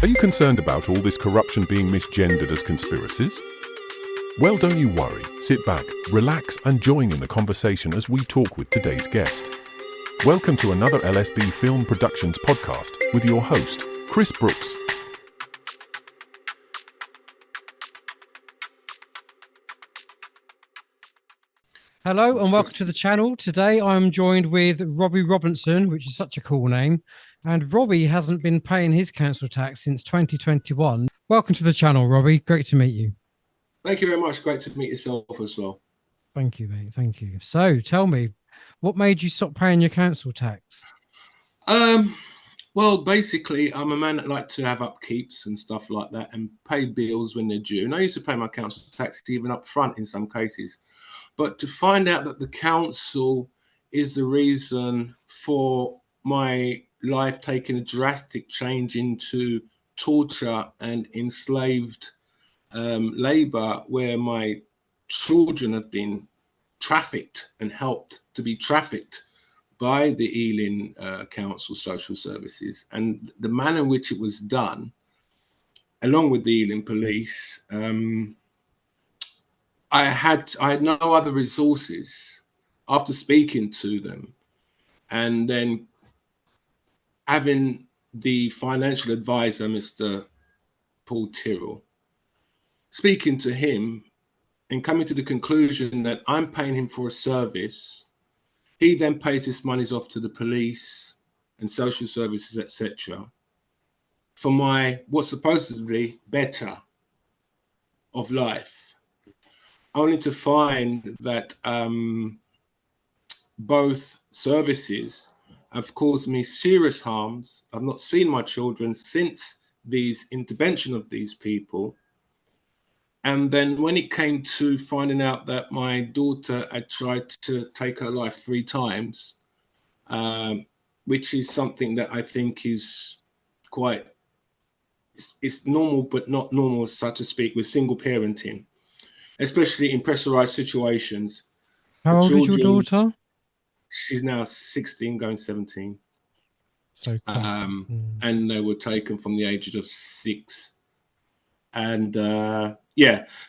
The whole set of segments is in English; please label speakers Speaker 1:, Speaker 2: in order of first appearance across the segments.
Speaker 1: Are you concerned about all this corruption being misgendered as conspiracies? Well, don't you worry. Sit back, relax, and join in the conversation as we talk with today's guest. Welcome to another LSB Film Productions podcast with your host, Chris Brooks.
Speaker 2: Hello and welcome to the channel. Today I'm joined with Robbie Robinson, which is such a cool name. And Robbie hasn't been paying his council tax since 2021. Welcome to the channel, Robbie. Great to meet you.
Speaker 3: Thank you very much. Great to meet yourself as well.
Speaker 2: Thank you, mate. Thank you. So tell me, what made you stop paying your council tax?
Speaker 3: Well, basically, I'm a man that likes to have upkeeps and stuff like that and pay bills when they're due. And I used to pay my council tax even up front in some cases. But to find out that the council is the reason for my life taking a drastic change into torture and enslaved labor, where my children have been trafficked and helped to be trafficked by the Ealing Council Social Services, and the manner in which it was done, along with the Ealing Police, I had no other resources after speaking to them, and then having the financial advisor, Mr. Paul Tyrrell, speaking to him and coming to the conclusion that I'm paying him for a service. He then pays his monies off to the police and social services, etc., for my what's supposedly better of life, only to find that both services have caused me serious harms. I've not seen my children since these intervention of these people. And then when it came to finding out that my daughter had tried to take her life 3 times, which is something that I think is quite, it's normal, but not normal, so to speak, with single parenting, especially in pressurized situations.
Speaker 2: How old is your daughter?
Speaker 3: She's now 16, going 17.
Speaker 2: So
Speaker 3: and they were taken from the ages of 6. And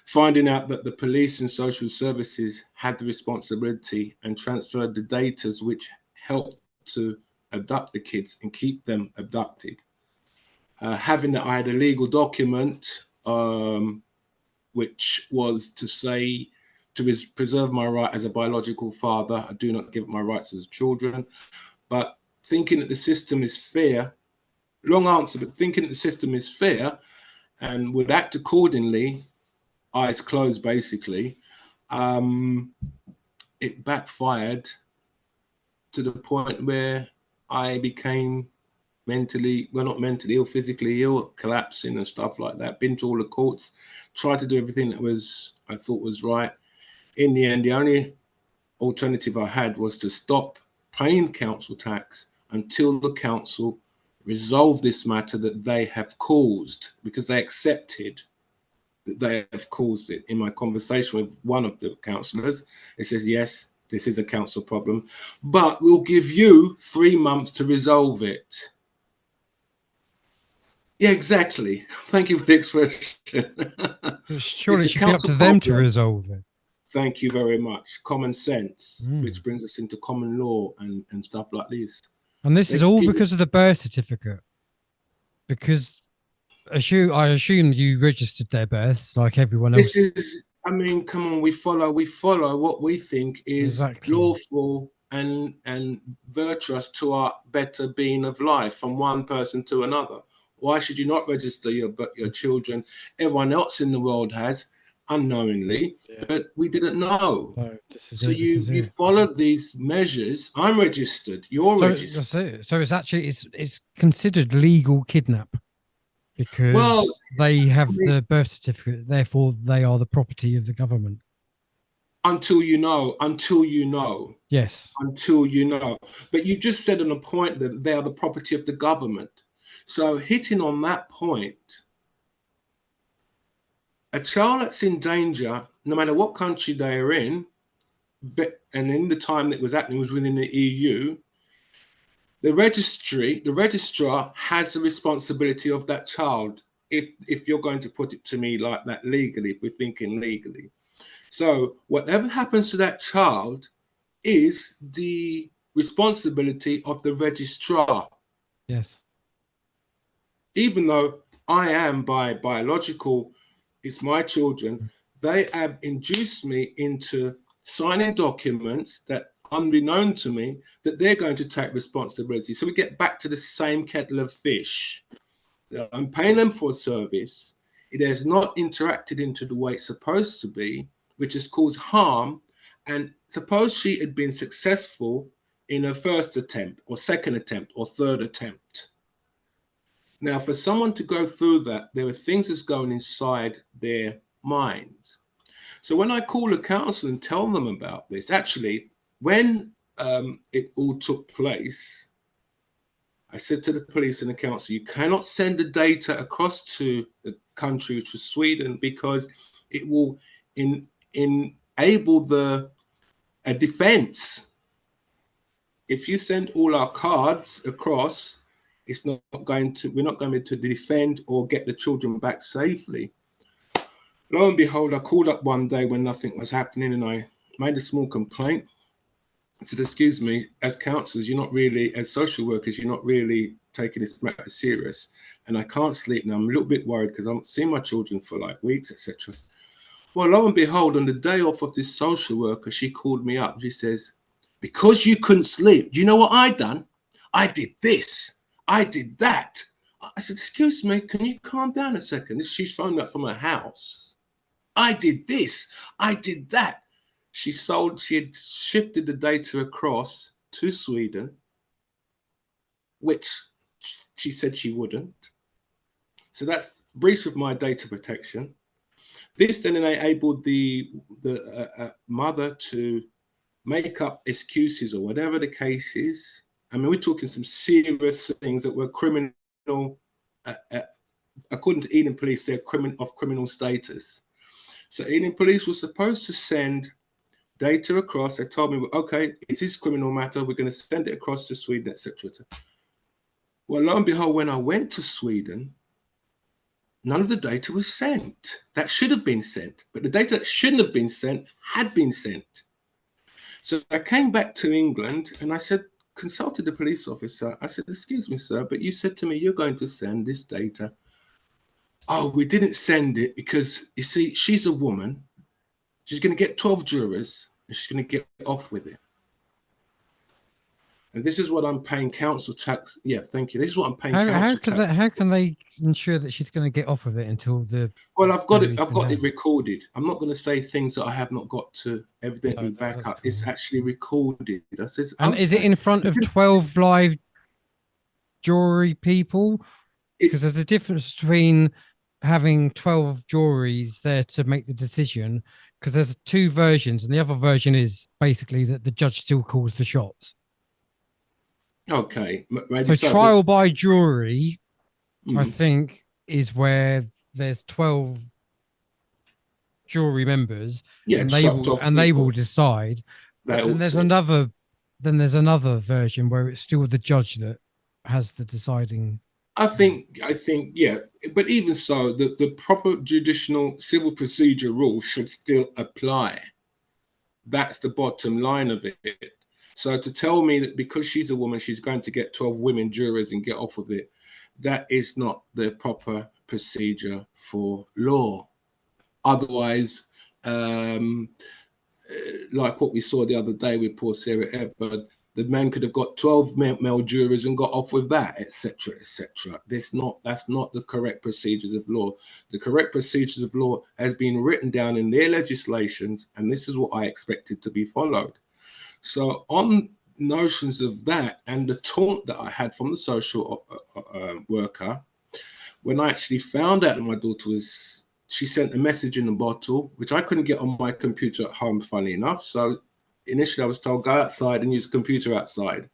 Speaker 3: finding out that the police and social services had the responsibility and transferred the data which helped to abduct the kids and keep them abducted. Having that I had a legal document, which was to say, to preserve my right as a biological father. I do not give up my rights as children, but thinking that the system is fair, long answer, but thinking that the system is fair and would act accordingly, eyes closed basically, it backfired to the point where I became not mentally ill, physically ill, collapsing and stuff like that. Been to all the courts, tried to do everything that I thought was right. In the end, the only alternative I had was to stop paying council tax until the council resolve this matter that they have caused, because they accepted that they have caused it. In my conversation with one of the councillors, it says, yes, this is a council problem, but we'll give you 3 months to resolve it. Yeah, exactly. Thank you for the expression.
Speaker 2: Surely it should be up to them to resolve it.
Speaker 3: Thank you very much. Common sense, which brings us into common law and stuff like this.
Speaker 2: And this is all because of the birth certificate. Because I assume you registered their births like everyone else.
Speaker 3: Come on, we follow what we think is lawful and virtuous to our better being of life from one person to another. Why should you not register your children? Everyone else in the world has, unknowingly, but we didn't know. So you followed these measures. I'm registered. You're registered.
Speaker 2: So it's actually it's considered legal kidnap because they have the birth certificate. Therefore, they are the property of the government.
Speaker 3: Until you know.
Speaker 2: Yes.
Speaker 3: Until you know. But you just said on a point that they are the property of the government. So hitting on that point, a child that's in danger, no matter what country they are in, and in the time that was happening was within the EU, the registrar has the responsibility of that child. If you're going to put it to me like that legally, if we're thinking legally. So whatever happens to that child is the responsibility of the registrar.
Speaker 2: Yes.
Speaker 3: Even though I am by biological, it's my children, they have induced me into signing documents that unbeknown to me that they're going to take responsibility. So we get back to the same kettle of fish. I'm paying them for a service. It has not interacted into the way it's supposed to be, which has caused harm. And suppose she had been successful in her first attempt or second attempt or third attempt. Now, for someone to go through that, there are things that's going inside their minds. So when I call a counsellor and tell them about this, actually, when it all took place, I said to the police and the council, you cannot send the data across to the country, which was Sweden, because it will enable a defense. If you send all our cards across, we're not going to be able to defend or get the children back safely. Lo and behold, I called up one day when nothing was happening and I made a small complaint. I said, excuse me, as counsellors, you're not really, as social workers, you're not really taking this matter serious. And I can't sleep now. I'm a little bit worried because I haven't seen my children for like weeks, etc. Well, lo and behold, on the day off of this social worker, she called me up. She says, because you couldn't sleep, do you know what I done? I did this. I did that. I said, excuse me, can you calm down a second? She's phoned up from her house. I did this. I did that. She had shifted the data across to Sweden, which she said she wouldn't. So that's breach of my data protection. This then enabled the mother to make up excuses or whatever the case is. I mean, we're talking some serious things that were criminal. According to Eden Police, they're of criminal status. So Eden Police was supposed to send data across. They told me, okay, it is criminal matter. We're going to send it across to Sweden, etc. Well, lo and behold, when I went to Sweden, none of the data was sent. That should have been sent, but the data that shouldn't have been sent had been sent. So I came back to England and I said, consulted the police officer. I said, excuse me, sir, but you said to me, you're going to send this data. Oh, we didn't send it because, you see, she's a woman. She's going to get 12 jurors and she's going to get off with it. And this is what I'm paying council tax. Yeah, thank you. This is what I'm paying council tax.
Speaker 2: How can they ensure that she's going to get off of it until the...
Speaker 3: Well, I've got it recorded. I'm not going to say things that I have not got to evidently back up. Cool. It's actually recorded.
Speaker 2: And is it in front of 12 live jury people? Because there's a difference between having 12 juries there to make the decision, because there's two versions, and the other version is basically that the judge still calls the shots.
Speaker 3: Okay.
Speaker 2: So trial by jury, I think, is where there's 12 jury members, and they will decide. And there's another version where it's still the judge that has the deciding.
Speaker 3: I think, yeah. But even so, the proper judicial civil procedure rule should still apply. That's the bottom line of it. So to tell me that because she's a woman, she's going to get 12 women jurors and get off with it, that is not the proper procedure for law. Otherwise, like what we saw the other day with poor Sarah Everard, the man could have got 12 male jurors and got off with that, etc., etc. That's not the correct procedures of law. The correct procedures of law has been written down in their legislations, and this is what I expected to be followed. So on notions of that and the taunt that I had from the social worker, when I actually found out that my daughter she sent a message in a bottle, which I couldn't get on my computer at home, funny enough. So initially I was told, go outside and use a computer outside,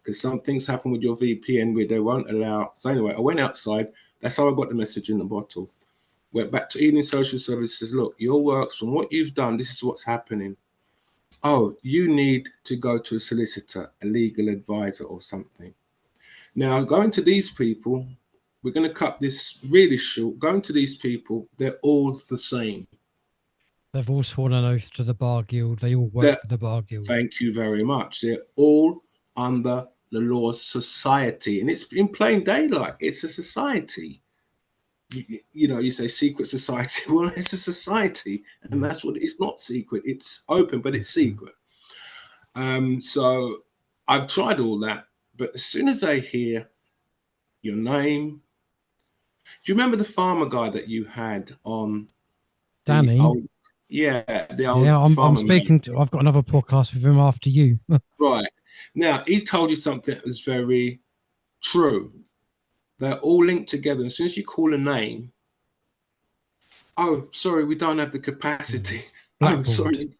Speaker 3: because some things happen with your VPN where they won't allow. So anyway, I went outside. That's how I got the message in the bottle. Went back to Evening Social Services. Look, your works, from what you've done, this is what's happening. Oh, you need to go to a solicitor, a legal advisor or something. Now, going to these people, we're going to cut this really short. Going to these people, they're all the same.
Speaker 2: They've all sworn an oath to the Bar Guild. They all work for the Bar Guild.
Speaker 3: Thank you very much. They're all under the law of society. And it's in plain daylight. It's a society. You know, you say secret society. Well, it's a society. And that's what it's not secret. It's open, but it's secret. So I've tried all that. But as soon as I hear your name, do you remember the farmer guy that you had on?
Speaker 2: Danny?
Speaker 3: The old
Speaker 2: I'm speaking to, I've got another podcast with him after you.
Speaker 3: Right. Now, he told you something that was very true. They're all linked together. As soon as you call a name, oh, sorry, we don't have the capacity.
Speaker 2: Blackboard.
Speaker 3: Oh, sorry.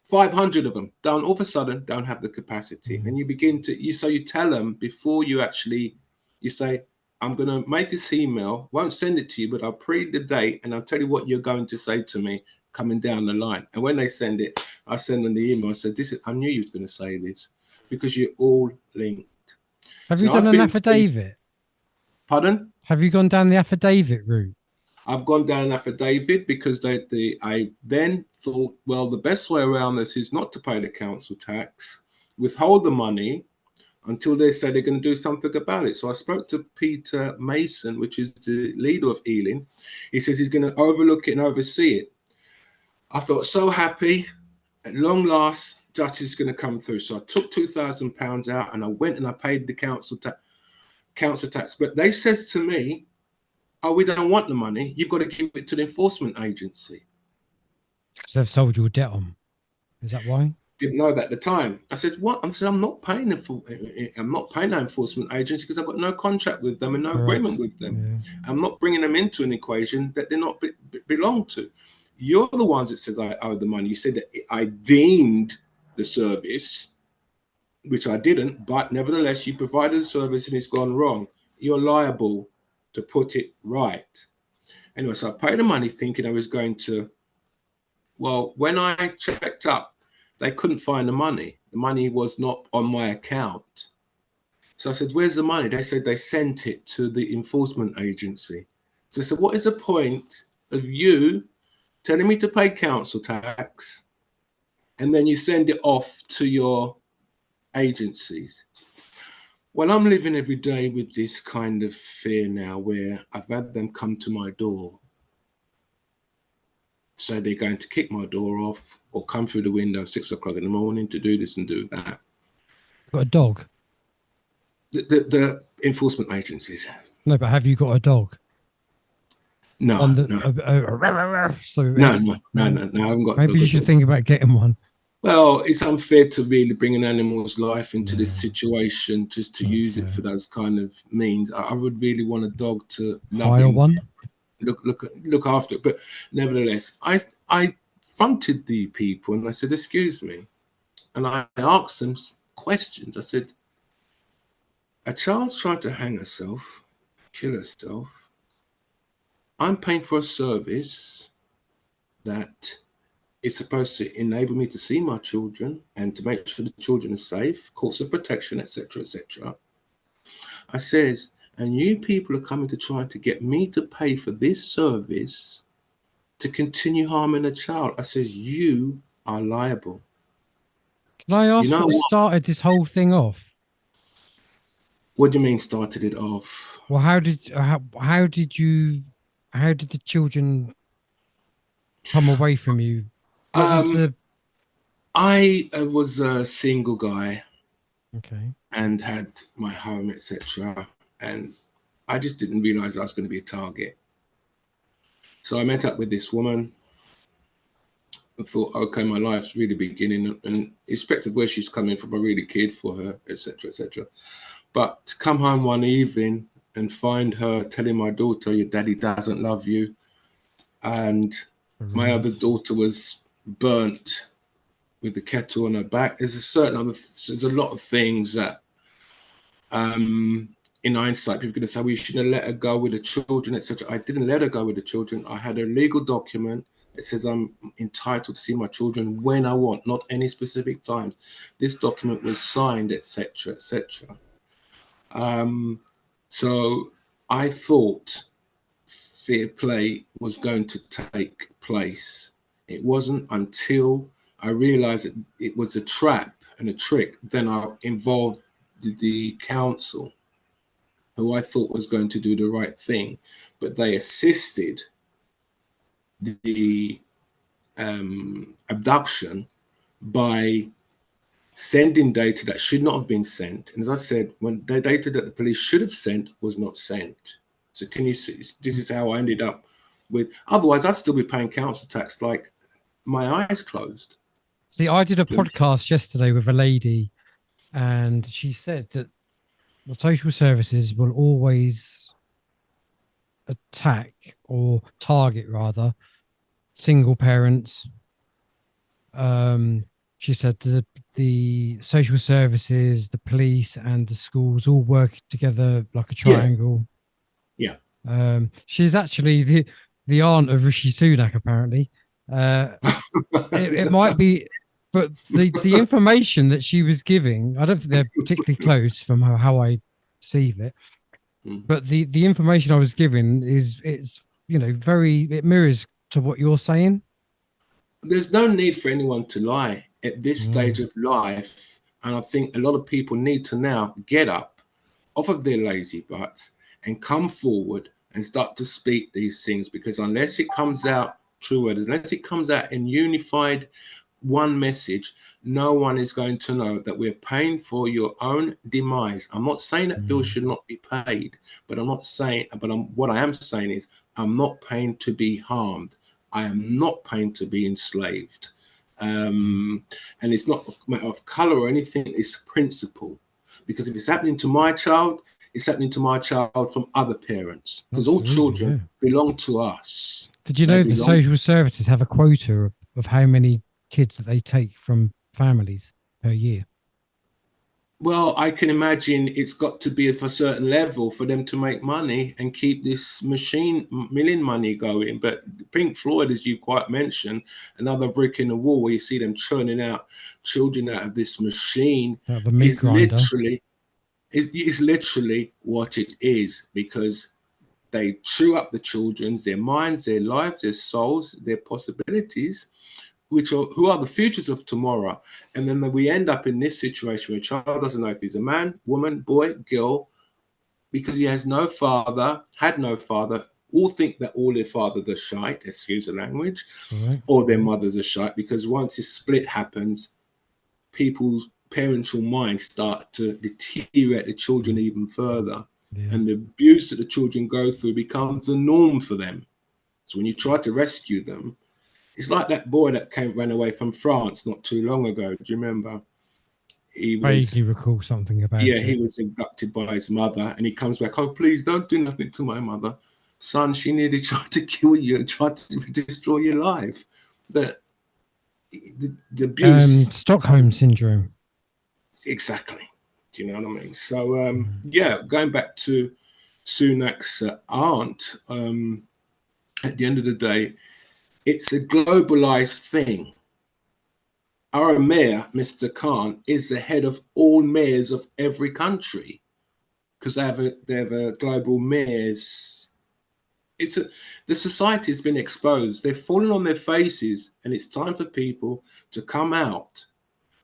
Speaker 3: 500 of them don't all of a sudden don't have the capacity. And you begin to, you tell them before you actually, you say, I'm going to make this email, won't send it to you, but I'll pre the date and I'll tell you what you're going to say to me coming down the line. And when they send it, I send them the email. I said, I knew you were going to say this because you're all linked.
Speaker 2: Have you done an affidavit?
Speaker 3: Pardon?
Speaker 2: Have you gone down the affidavit route?
Speaker 3: I've gone down an affidavit because I then thought, well, the best way around this is not to pay the council tax, withhold the money until they say they're going to do something about it. So I spoke to Peter Mason, which is the leader of Ealing. He says he's going to overlook it and oversee it. I felt so happy. At long last, justice is going to come through. So I took £2,000 out and I went and I paid the council tax. But they says to me, oh, we don't want the money. You've got to give it to the enforcement agency.
Speaker 2: Because they've sold your debt on. Is that why?
Speaker 3: Didn't know that at the time. I said, what? I said, I'm not paying the enforcement agency because I've got no contract with them and no agreement with them. Yeah. I'm not bringing them into an equation that they're not belong to. You're the ones that says I owe the money. You said that I deemed the service, which I didn't, but nevertheless, you provided a service and it's gone wrong. You're liable to put it right. Anyway, so I paid the money thinking I was going to, well, when I checked up, they couldn't find the money. The money was not on my account. So I said, where's the money? They said they sent it to the enforcement agency. So I said, what is the point of you telling me to pay council tax and then you send it off to your agencies? Well, I'm living every day with this kind of fear now where I've had them come to my door. So they're going to kick my door off or come through the window 6 o'clock in the morning to do this and do that.
Speaker 2: Got a dog?
Speaker 3: The enforcement agencies.
Speaker 2: No, but have you got a dog?
Speaker 3: No,
Speaker 2: no.
Speaker 3: I haven't got.
Speaker 2: Maybe you should think about getting one.
Speaker 3: Well, it's unfair to really bring an animal's life into this situation just to use it for those kind of means. I would really want a dog to love him.
Speaker 2: One.
Speaker 3: Look after it. But nevertheless, I fronted the people and I said, excuse me. And I asked them questions. I said, a child's trying to hang herself, kill herself. I'm paying for a service that is supposed to enable me to see my children and to make sure the children are safe, course of protection, etc., etc. I says, and you people are coming to try to get me to pay for this service to continue harming a child. I says, you are liable.
Speaker 2: Can I ask what started this whole thing off?
Speaker 3: What do you mean started it off?
Speaker 2: Well, how did the children come away from you?
Speaker 3: I was a single guy.
Speaker 2: Okay. And
Speaker 3: had my home, etc. And I just didn't realize I was going to be a target. So I met up with this woman and thought, okay, my life's really beginning, and irrespective of where she's coming from, I really cared for her, etc., etc. But to come home one evening and find her telling my daughter, your daddy doesn't love you, and my other daughter was burnt with the kettle on her back. There's a lot of things that in hindsight, people are going to say, well, you shouldn't have let her go with the children, etc. I didn't let her go with the children. I had a legal document that says I'm entitled to see my children when I want, not any specific times. This document was signed, etc., etc. So I thought fair play was going to take place. It wasn't until I realized that it was a trap and a trick. Then I involved the council, who I thought was going to do the right thing, but they assisted the abduction by sending data that should not have been sent. And as I said, when the data that the police should have sent was not sent. So can you see, this is how I ended up with, otherwise I'd still be paying council tax like my eyes closed.
Speaker 2: See, I did a podcast yesterday with a lady, and she said that the social services will always attack or target, rather, single parents. She said the social services, the police, and the schools all work together like a triangle.
Speaker 3: Yeah.
Speaker 2: She's actually the aunt of Rishi Sunak, apparently. It might be, but the information that she was giving, I don't think they're particularly close from how I perceive it. But the information I was given it's it mirrors to what you're saying.
Speaker 3: There's no need for anyone to lie at this stage of life. And I think a lot of people need to now get up off of their lazy butts and come forward and start to speak these things, because unless it comes out true words, unless it comes out in unified one message, no one is going to know that we're paying for your own demise. I'm not saying that bills should not be paid, but what I am saying is I'm not paying to be harmed. I am not paying to be enslaved. And it's not a matter of color or anything, it's principle. Because if it's happening to my child, it's happening to my child from other parents. Because all children belong to us.
Speaker 2: Did you know the social services have a quota of how many kids that they take from families per year?
Speaker 3: Well, I can imagine it's got to be of a certain level for them to make money and keep this machine milling money going. But Pink Floyd, as you quite mentioned, another brick in the wall where you see them churning out children out of this machine is literally what it is, because they chew up the children's, their minds, their lives, their souls, their possibilities, who are the futures of tomorrow. And then we end up in this situation where a child doesn't know if he's a man, woman, boy, girl, because he has no father, had no father, all think that all their fathers are shite, excuse the language, or their mothers are shite, because once this split happens, people's parental minds start to deteriorate the children even further. And the abuse that the children go through becomes a norm for them. So when you try to rescue them, it's like that boy that ran away from France not too long ago. Do you remember?
Speaker 2: Vaguely recall something about it.
Speaker 3: Yeah, he was abducted by his mother, and he comes back, oh, please don't do nothing to my mother. Son, she nearly tried to kill you and tried to destroy your life. But the abuse...
Speaker 2: Stockholm Syndrome.
Speaker 3: Exactly. Do you know what I mean? So, yeah, going back to Sunak's aunt, at the end of the day, it's a globalized thing. Our mayor, Mr. Khan, is the head of all mayors of every country, because they have a global mayors. The society has been exposed. They've fallen on their faces, and it's time for people to come out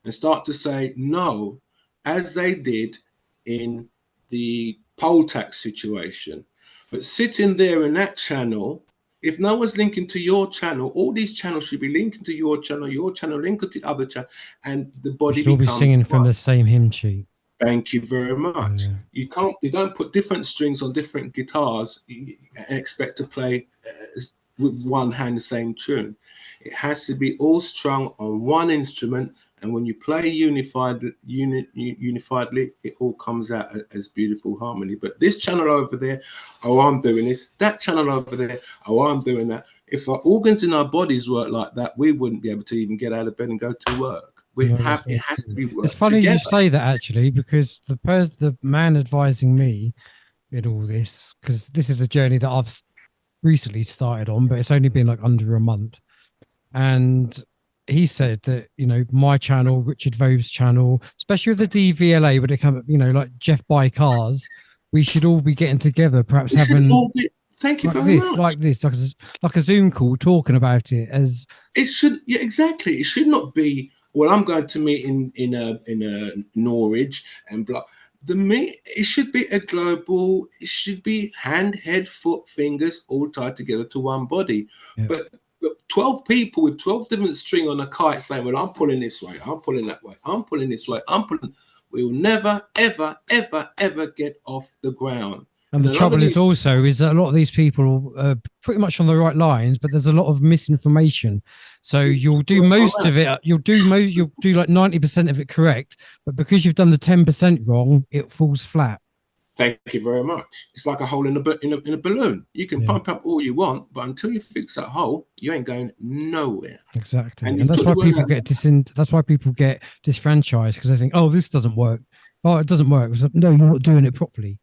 Speaker 3: and start to say no, as they did in the poll tax situation. But sitting there in that channel, if no one's linking to your channel, all these channels should be linking to your channel linking to the other channel, and the body
Speaker 2: becomes... be singing from the same hymn sheet.
Speaker 3: Thank you very much. You don't put different strings on different guitars and expect to play with one hand the same tune. It has to be all strung on one instrument, and when you play unifiedly, it all comes out as beautiful harmony. But this channel over there, oh, I'm doing this. That channel over there, oh, I'm doing that. If our organs in our bodies work like that, we wouldn't be able to even get out of bed and go to work. It has to be worked.
Speaker 2: It's funny
Speaker 3: together.
Speaker 2: You say that, actually, because the man advising me in all this, because this is a journey that I've recently started on, but it's only been like under a month, and he said that, you know, my channel, Richard Vove's channel, especially with the DVLA, when it comes, you know, like Jeff Buy Cars, we should all be getting together, perhaps
Speaker 3: We should
Speaker 2: having
Speaker 3: all be. Thank you
Speaker 2: like
Speaker 3: very
Speaker 2: this,
Speaker 3: much.
Speaker 2: like a Zoom call, talking about it as
Speaker 3: It should, yeah, exactly. It should not be. Well, I'm going to meet in Norwich and blah. The meet. It should be a global. It should be hand, head, foot, fingers all tied together to one body.
Speaker 2: yeah.
Speaker 3: But 12 people with 12 different string on a kite saying, "Well, I'm pulling this way. I'm pulling that way. I'm pulling this way. I'm pulling." We will never, ever, ever, ever get off the ground.
Speaker 2: And the trouble is also is that a lot of these people are pretty much on the right lines, but there's a lot of misinformation. So you'll do most of it. You'll do like 90% of it correct, but because you've done the 10% wrong, it falls flat.
Speaker 3: Thank you very much. It's like a hole in a balloon. You can pump up all you want, but until you fix that hole, you ain't going nowhere.
Speaker 2: Exactly, and that's why people get That's why people get disfranchised, because they think, "Oh, this doesn't work. Oh, it doesn't work." It's like, no, you're not doing it properly.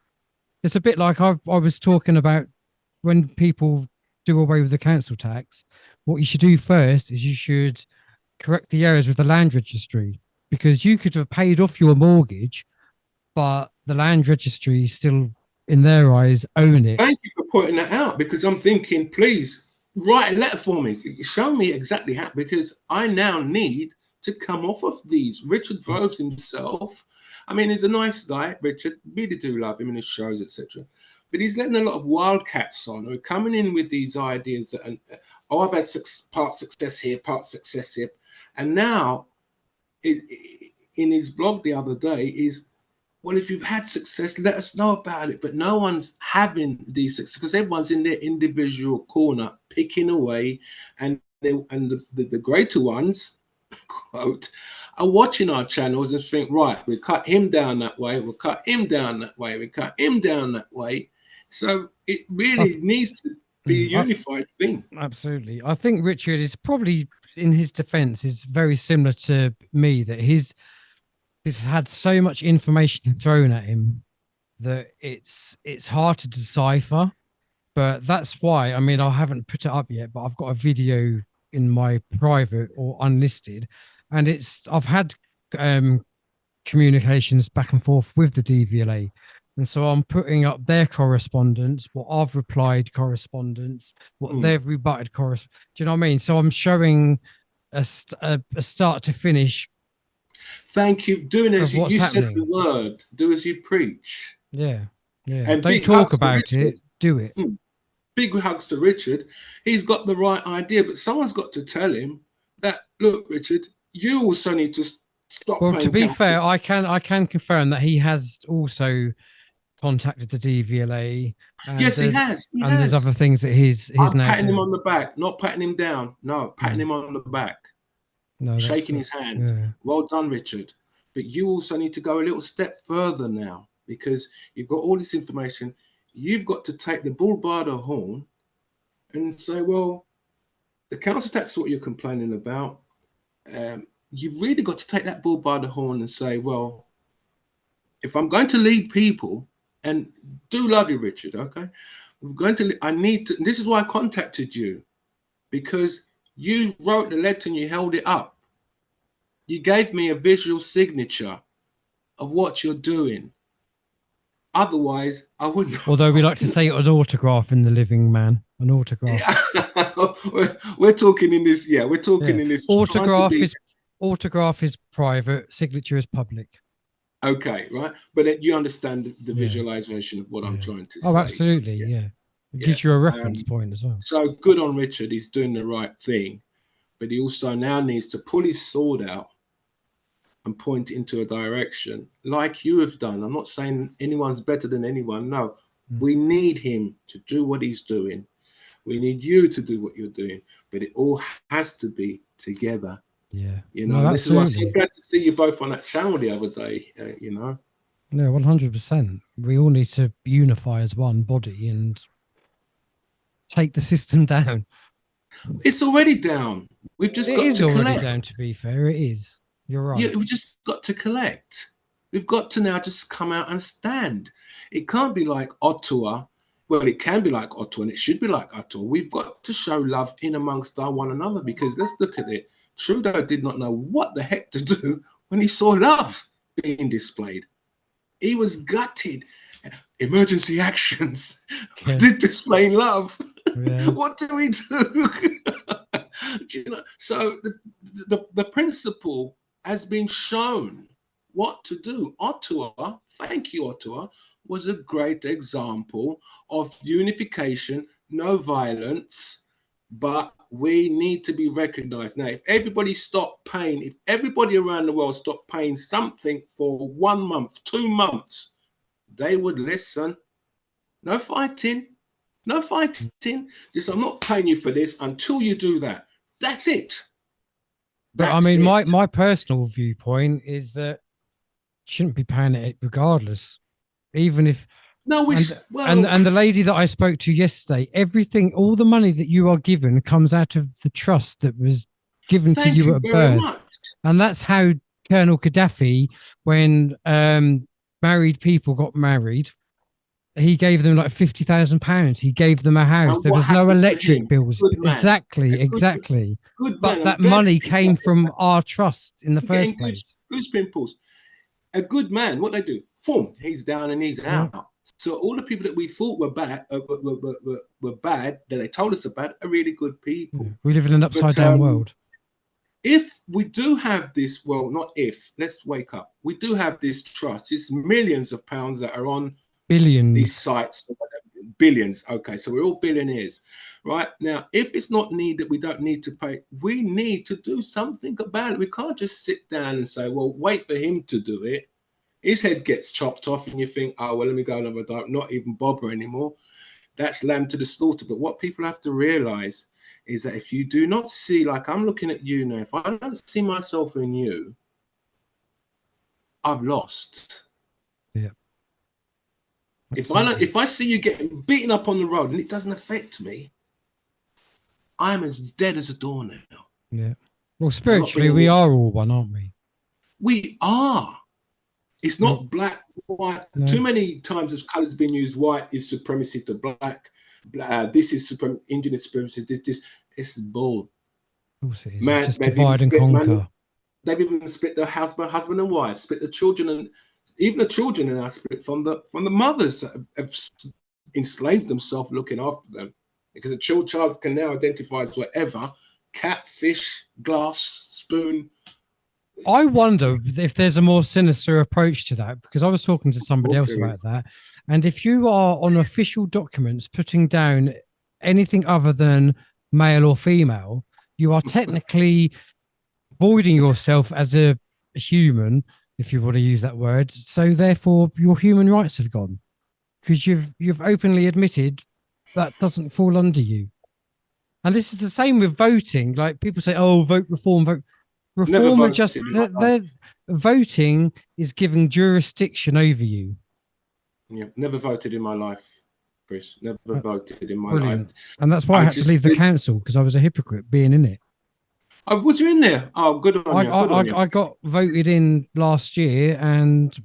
Speaker 2: It's a bit like I was talking about when people do away with the council tax. What you should do first is you should correct the errors with the land registry, because you could have paid off your mortgage, but the land registry still, in their eyes, own it.
Speaker 3: Thank you for pointing that out, because I'm thinking, please write a letter for me. Show me exactly how, because I now need to come off of these. Richard Voves himself, I mean, he's a nice guy, Richard. Really do love him in his shows, etc. But he's letting a lot of wildcats on who are coming in with these ideas that, oh, I've had part success here, part success here. And now, in his blog the other day, is, well, if you've had success, let us know about it. But no one's having these success because everyone's in their individual corner picking away, and the greater ones, quote, are watching our channels and think, right, we cut him down that way, we'll cut him down that way, we cut him down that way. So it really needs to be a unified thing.
Speaker 2: Absolutely. I think Richard is probably, in his defense, is very similar to me, that he's had so much information thrown at him that it's hard to decipher. But that's why, I mean, I haven't put it up yet, but I've got a video in my private or unlisted, and I've had communications back and forth with the DVLA, and so I'm putting up their correspondence, what I've replied correspondence, what they've rebutted correspondence. Do you know what I mean? So I'm showing a start to finish.
Speaker 3: Thank you. Doing as you said the word, do as you preach.
Speaker 2: Yeah, yeah.
Speaker 3: And
Speaker 2: don't talk about it, do it.
Speaker 3: Big hugs to Richard. He's got the right idea, but someone's got to tell him that, look, Richard, you also need to stop.
Speaker 2: Well, to be fair, I can confirm that he has also contacted the DVLA.
Speaker 3: Yes, he has.
Speaker 2: There's other things that he's
Speaker 3: I'm
Speaker 2: now
Speaker 3: patting him on the back, not patting him down. No, patting him on the back. No, shaking his hand. Yeah. Well done, Richard. But you also need to go a little step further now, because you've got all this information. You've got to take the bull by the horn and say, well, the council tax is what you're complaining about. You've really got to take that bull by the horn and say, well, if I'm going to lead people, and do love you, Richard, okay? I need to, this is why I contacted you, because you wrote the letter and you held it up. You gave me a visual signature of what you're doing. Otherwise, I wouldn't.
Speaker 2: Although we like to say an autograph in the living man, an autograph.
Speaker 3: we're talking in this. Yeah, we're talking in this.
Speaker 2: Autograph is private. Signature is public.
Speaker 3: Okay, right. But you understand the visualization of what I'm trying to say.
Speaker 2: Oh, absolutely. Yeah. It gives you a reference point as well.
Speaker 3: So good on Richard. He's doing the right thing, but he also now needs to pull his sword out and point into a direction like you have done. I'm not saying anyone's better than anyone. No, we need him to do what he's doing. We need you to do what you're doing, but it all has to be together.
Speaker 2: Yeah.
Speaker 3: You know, this is why I'm so glad to see you both on that channel the other day, you know.
Speaker 2: No, 100%. We all need to unify as one body and take the system down.
Speaker 3: It's already down. We've just got to collect. It is already
Speaker 2: down, to be fair. It is. You're right.
Speaker 3: Yeah, we've just got to collect. We've got to now just come out and stand. It can't be like Ottawa. Well, it can be like Ottawa, and it should be like Ottawa. We've got to show love in amongst our one another, because let's look at it. Trudeau did not know what the heck to do when he saw love being displayed. He was gutted. Emergency actions.
Speaker 2: Yeah.
Speaker 3: Did displaying love.
Speaker 2: Yeah.
Speaker 3: What do we do? You know, so the principle has been shown what to do. Ottawa, thank you, Ottawa, was a great example of unification, no violence, but we need to be recognized. Now, if everybody stopped paying, if everybody around the world stopped paying something for 1 month, 2 months, they would listen. No fighting. No fighting. This, I'm not paying you for this until you do that. That's it.
Speaker 2: But I mean, my personal viewpoint is that you shouldn't be paying it regardless, even if.
Speaker 3: No,
Speaker 2: and the lady that I spoke to yesterday, everything, all the money that you are given comes out of the trust that was given to you at birth. And that's how Colonel Gaddafi, when married people got married, he gave them like £50,000. He gave them a house. There was no electric bills. Exactly. But that money came from our trust in the first place.
Speaker 3: Goose pimples. A good man, what they do? Boom, he's down and he's out. Yeah. So all the people that we thought were bad, were bad, that they told us are bad, are really good people.
Speaker 2: Yeah. We live in an upside down world.
Speaker 3: If we do have this, well, not if, let's wake up. We do have this trust. It's millions of pounds that are on
Speaker 2: billions.
Speaker 3: These sites, billions. Okay, so we're all billionaires, right? Now, if it's not needed, we don't need to pay. We need to do something about it. We can't just sit down and say, well, wait for him to do it. His head gets chopped off and you think, oh, well, let me go another day, not even bother anymore. That's lamb to the slaughter. But what people have to realize is that if you do not see, like I'm looking at you now, if I don't see myself in you, I've lost.
Speaker 2: Yeah.
Speaker 3: If I see you getting beaten up on the road and it doesn't affect me, I'm as dead as a door now.
Speaker 2: Yeah. Well, spiritually, we are all one, aren't we?
Speaker 3: We are. It's not black, white. No. Too many times as colours been used. White is supremacy to black. This is Indian supremacy. This is bull.
Speaker 2: Of course it is. Man, just divide and conquer.
Speaker 3: They've even split the husband and wife, split the children, and even the children are now split from the mothers that have enslaved themselves looking after them, because a child can now identify as whatever: cat, fish, glass, spoon.
Speaker 2: I wonder if there's a more sinister approach to that, because I was talking to somebody else about that. And if you are on official documents putting down anything other than male or female, you are technically voiding yourself as a human, if you want to use that word. So therefore your human rights have gone, because you've openly admitted that doesn't fall under you. And this is the same with voting. Like people say, oh, vote reform, vote. Reform are just voting is giving jurisdiction over you.
Speaker 3: Yeah, never voted in my life, Chris. Never voted in my life.
Speaker 2: And that's why I had to leave the council, because I was a hypocrite being in it.
Speaker 3: Oh, was you in there? Oh, good on you.
Speaker 2: I got voted in last year, and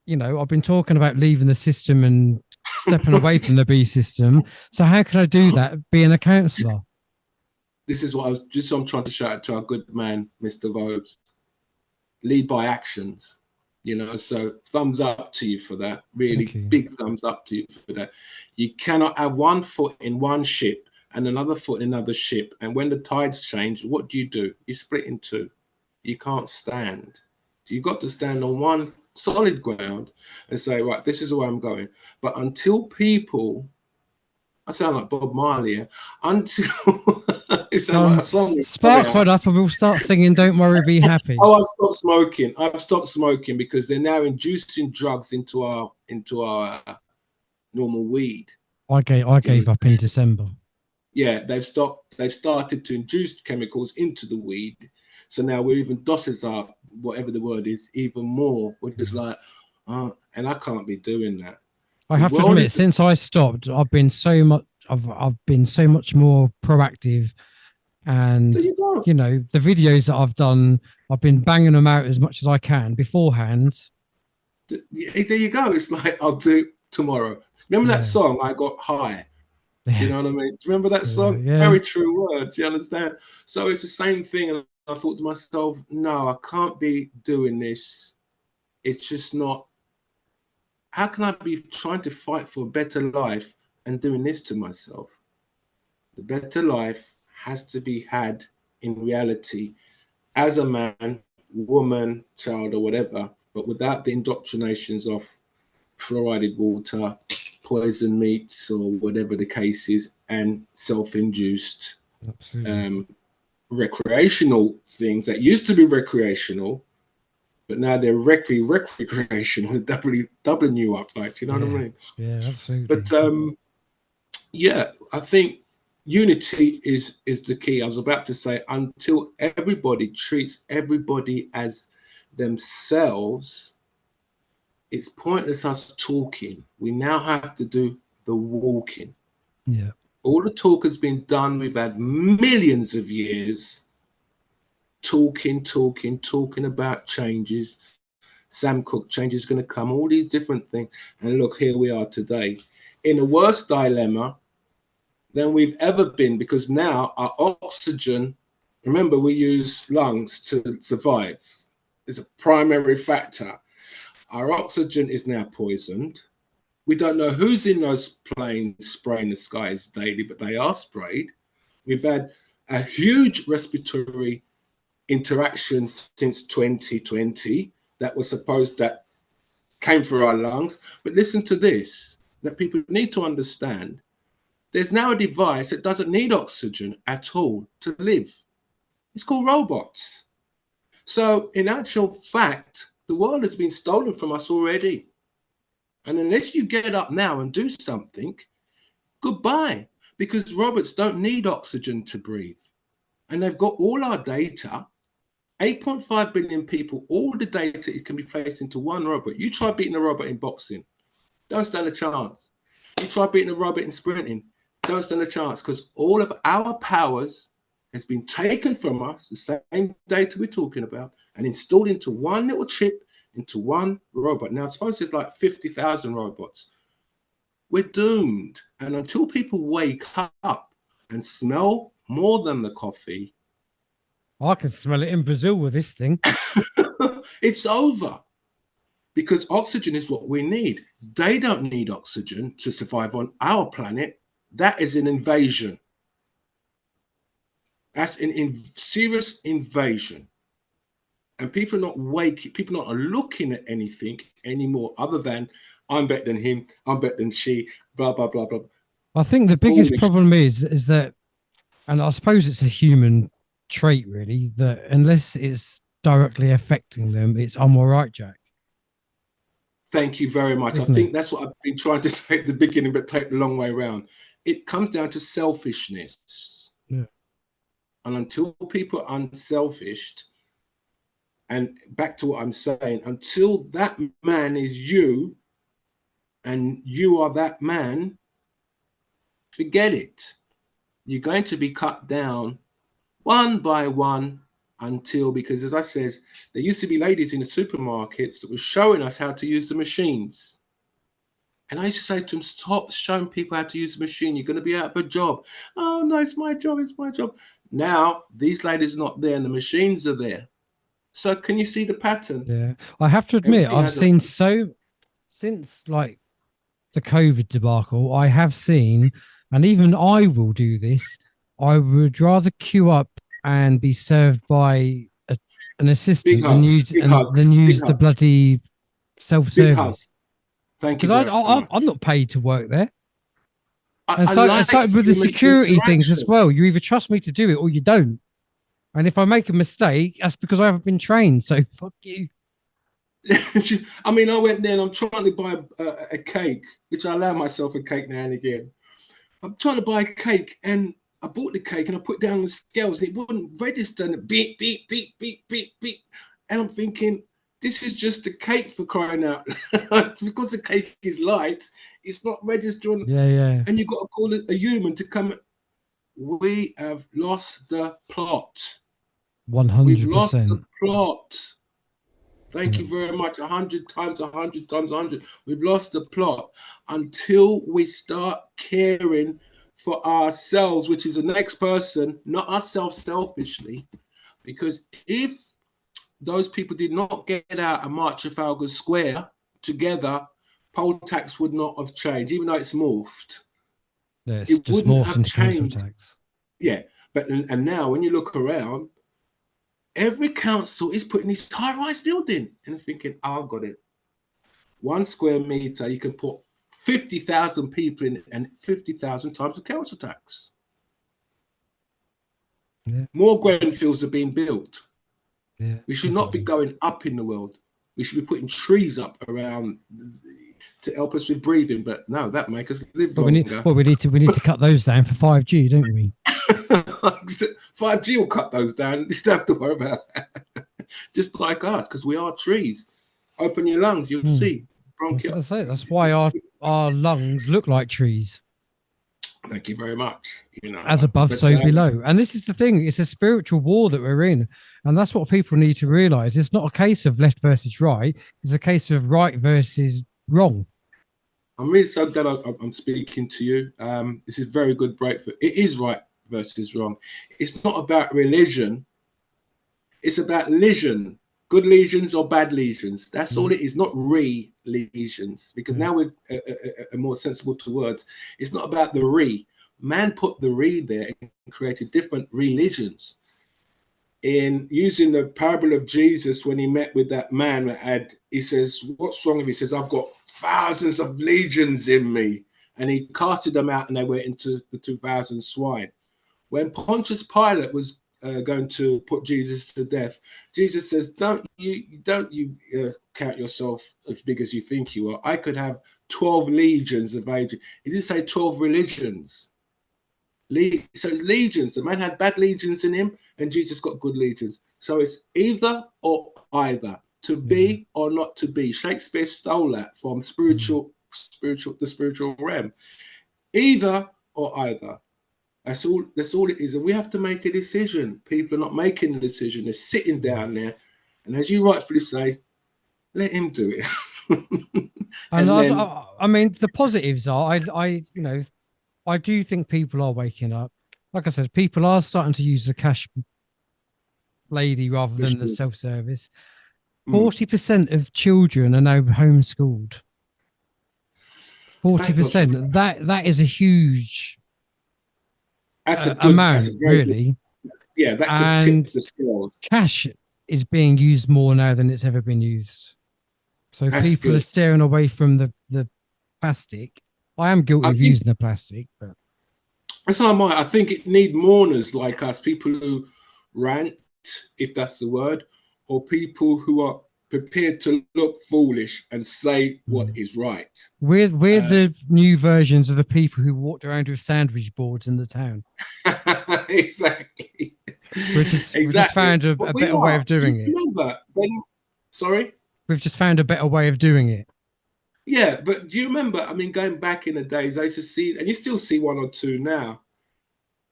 Speaker 2: I've been talking about leaving the system and stepping away from the B system. So how can I do that being a councillor?
Speaker 3: This is what I'm trying to shout out to our good man, Mr. Vobes. Lead by actions, so thumbs up to you for that. Really big thumbs up to you for that. You cannot have one foot in one ship and another foot in another ship. And when the tides change, what do? You split in two. You can't stand. So you've got to stand on one solid ground and say, right, this is where I'm going. But until people, I sound like Bob Marley here, until it sounds like a song.
Speaker 2: Spark one up and we'll start singing Don't Worry, Be Happy.
Speaker 3: Oh, I've stopped smoking because they're now inducing drugs into our normal weed.
Speaker 2: I gave up in December.
Speaker 3: Yeah, they've started to induce chemicals into the weed. So now we're even doses are, whatever the word is, even more. We're just like, and I can't be doing that.
Speaker 2: I have to admit, since I stopped, I've been so much more proactive, and the videos that I've done, I've been banging them out as much as I can beforehand.
Speaker 3: There you go. It's like, I'll do it tomorrow. Remember that song, I Got High? Do you know what I mean? Do you remember that song?
Speaker 2: Yeah.
Speaker 3: Very true words. You understand? So it's the same thing. And I thought to myself, no, I can't be doing this. It's just not. How can I be trying to fight for a better life and doing this to myself? The better life has to be had in reality as a man, woman, child, or whatever, but without the indoctrinations of fluoridated water, poison meats, or whatever the case is, and self-induced recreational things that used to be recreational, but now they're recreational, doubling you up, like, you know what I mean?
Speaker 2: Yeah, absolutely.
Speaker 3: But yeah, I think unity is the key. I was about to say, until everybody treats everybody as themselves, it's pointless us talking. We now have to do the walking.
Speaker 2: Yeah.
Speaker 3: All the talk has been done. We've had millions of years talking about changes. Sam Cooke, change is going to come, all these different things. And look, here we are today in a worse dilemma than we've ever been, because now our oxygen, remember, we use lungs to survive. It's a primary factor. Our oxygen is now poisoned. We don't know who's in those planes spraying the skies daily, but they are sprayed. We've had a huge respiratory interaction since 2020 that was supposed that came through our lungs. But listen to this, that people need to understand. There's now a device that doesn't need oxygen at all to live. It's called robots. So in actual fact, the world has been stolen from us already. And unless you get up now and do something, goodbye, because robots don't need oxygen to breathe. And they've got all our data, 8.5 billion people, all the data can be placed into one robot. You try beating a robot in boxing, don't stand a chance. You try beating a robot in sprinting, don't stand a chance, because all of our powers has been taken from us, the same data we're talking about, and installed into one little chip, into one robot. Now, I suppose there's like 50,000 robots. We're doomed. And until people wake up and smell more than the coffee,
Speaker 2: I can smell it in Brazil with this thing.
Speaker 3: it's over. Because oxygen is what we need. They don't need oxygen to survive on our planet. That is an invasion. That's an serious invasion. And people are not waking, people are not looking at anything anymore other than I'm better than him, I'm better than she, blah, blah, blah, blah.
Speaker 2: I think the biggest problem is that, and I suppose it's a human trait really, that unless it's directly affecting them, it's I'm all right, Jack.
Speaker 3: Thank you very much.
Speaker 2: Isn't
Speaker 3: I think
Speaker 2: it?
Speaker 3: that's what I've been trying to say at the beginning, but take the long way around. It comes down to selfishness.
Speaker 2: Yeah.
Speaker 3: And until people are unselfish, and back to what I'm saying, until that man is you and you are that man, forget it. You're going to be cut down one by one until, because as I says, there used to be ladies in the supermarkets that were showing us how to use the machines. And I used to say to them, stop showing people how to use the machine. You're going to be out of a job. Oh, no, it's my job. It's my job. Now, these ladies are not there and the machines are there. So can you see the pattern?
Speaker 2: Yeah. I have to admit, I've seen since like the COVID debacle, I have seen, and even I will do this, I would rather queue up and be served by an assistant than use the bloody self-service.
Speaker 3: Thank you.
Speaker 2: Because I'm not paid to work there. And so
Speaker 3: like
Speaker 2: with the security things as well, you either trust me to do it or you don't. And if I make a mistake, that's because I haven't been trained. So fuck you.
Speaker 3: I mean, I went there and I'm trying to buy a cake, which I allow myself a cake now and again. I'm trying to buy a cake and I bought the cake and I put down the scales and it wouldn't register and it beep, beep, beep, beep, beep, beep. And I'm thinking, this is just a cake for crying out. Because the cake is light, it's not registering.
Speaker 2: Yeah.
Speaker 3: And you've got to call it a human to come. We have lost the plot.
Speaker 2: 100%.
Speaker 3: We've lost the plot. Thank you very much. 100 times 100 times 100. We've lost the plot until we start caring for ourselves, which is the next person, not ourselves selfishly, Because if those people did not get out and march Trafalgar Square together, poll tax would not have changed, even though it's morphed.
Speaker 2: Yeah, it's
Speaker 3: It
Speaker 2: just
Speaker 3: wouldn't
Speaker 2: morphed
Speaker 3: have
Speaker 2: into council
Speaker 3: changed.
Speaker 2: tax.
Speaker 3: Yeah, but and now when you look around, every council is putting this high-rise building, and I'm thinking, oh, I've got it. 1 square meter, you can put 50,000 people in, and 50,000 times the council tax.
Speaker 2: Yeah.
Speaker 3: More Grenfells are being built.
Speaker 2: Yeah,
Speaker 3: we should not be going up in the world. We should be putting trees up around to help us with breathing. But no, that makes us live longer.
Speaker 2: We need to cut those down for 5G, don't we?
Speaker 3: 5G will cut those down. You don't have to worry about that. Just like us, because we are trees. Open your lungs, you'll see.
Speaker 2: That's why our lungs look like trees.
Speaker 3: Thank you very much. You know,
Speaker 2: as above, so below. And this is the thing, it's a spiritual war that we're in. And that's what people need to realize. It's not a case of left versus right. It's a case of right versus wrong.
Speaker 3: I'm really so glad I'm speaking to you. This is a very good breakthrough. It is right versus wrong. It's not about religion. It's about lesion. Good lesions or bad lesions. That's all it is, not re-lesions. Because now we're more sensible to words. It's not about the re. Man put the re there and created different religions. In using the parable of Jesus, when he met with that man that had, he says, what's wrong with me? He says, I've got thousands of legions in me. And he casted them out and they went into the 2,000 swine. When Pontius Pilate was going to put Jesus to death, Jesus says, don't you count yourself as big as you think you are. I could have 12 legions of agents. He didn't say 12 religions. So it's legions. The man had bad legions in him and Jesus got good legions. So it's either or either, to be or not to be. Shakespeare stole that from the spiritual realm. Either or either. That's all it is. And we have to make a decision. People are not making the decision. They're sitting down there. And as you rightfully say, let him do it.
Speaker 2: I mean, the positives are, I do think people are waking up. Like I said, people are starting to use the cash lady rather than the self-service. 40% of children are now homeschooled. 40%. That is a huge amount, really.
Speaker 3: Yeah, that could tip the scales.
Speaker 2: Cash is being used more now than it's ever been used. So people are steering away from the plastic. I am guilty of using the plastic, but
Speaker 3: so am I. I think it need mourners like us, people who rant, if that's the word, or people who are prepared to look foolish and say what is right.
Speaker 2: We're the new versions of the people who walked around with sandwich boards in the town.
Speaker 3: Exactly.
Speaker 2: We just found a better way of doing it.
Speaker 3: Remember, sorry?
Speaker 2: We've just found a better way of doing it.
Speaker 3: Yeah, but do you remember, I mean, going back in the days, I used to see, and you still see one or two now,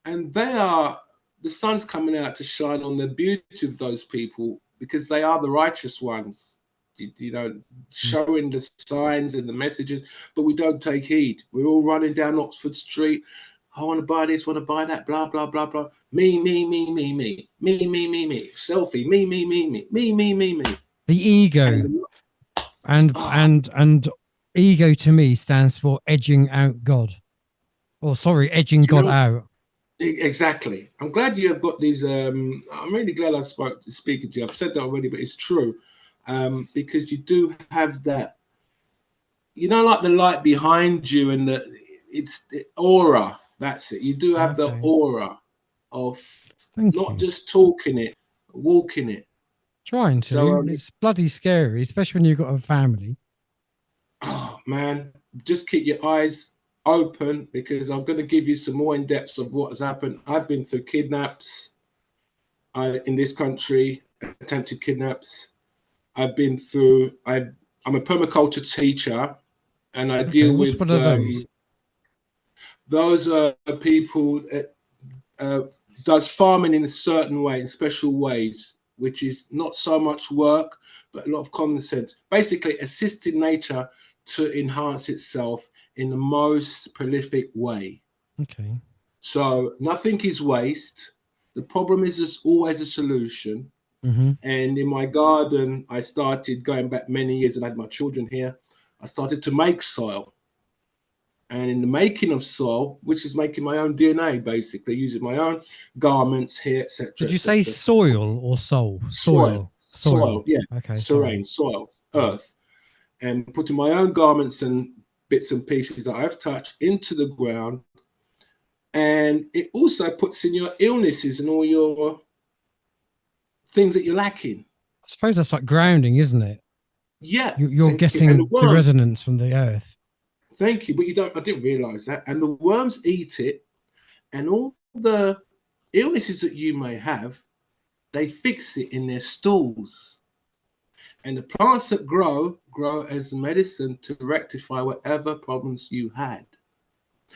Speaker 3: and the sun's coming out to shine on the beauty of those people because they are the righteous ones, showing the signs and the messages, but we don't take heed. We're all running down Oxford Street. I want to buy this, want to buy that, blah, blah, blah, blah. Me. Selfie, me.
Speaker 2: The ego. And ego to me stands for edging out God. Edging God out.
Speaker 3: Exactly. I'm glad you have got these. I'm really glad I speaking to you. I've said that already, but it's true. Because you do have that, like the light behind you and it's the aura. That's it. You do have the aura of not just talking it, walking it.
Speaker 2: Trying to. So, it's bloody scary, especially when you've got a family.
Speaker 3: Oh, man. Just keep your eyes open because I'm going to give you some more in depth of what has happened. I've been through kidnaps in this country, attempted kidnaps. I've been through, I'm a permaculture teacher and I deal with those are people that does farming in a certain way, in special ways, which is not so much work, but a lot of common sense. Basically, assisting nature to enhance itself in the most prolific way.
Speaker 2: Okay.
Speaker 3: So nothing is waste. The problem is there's always a solution.
Speaker 2: Mm-hmm.
Speaker 3: And in my garden, I started going back many years, and I had my children here. I started to make soil. And in the making of soil, which is making my own DNA, basically, using my own garments here, etc.
Speaker 2: Did you say soil or soul?
Speaker 3: Soil, yeah.
Speaker 2: Okay,
Speaker 3: Terrain, soil, earth. And putting my own garments and bits and pieces that I've touched into the ground. And it also puts in your illnesses and all your things that you're lacking.
Speaker 2: I suppose that's like grounding, isn't it?
Speaker 3: Yeah.
Speaker 2: You're getting the resonance from the earth.
Speaker 3: Thank you, but I didn't realize that. And the worms eat it, and all the illnesses that you may have, they fix it in their stools. And the plants that grow as medicine to rectify whatever problems you had.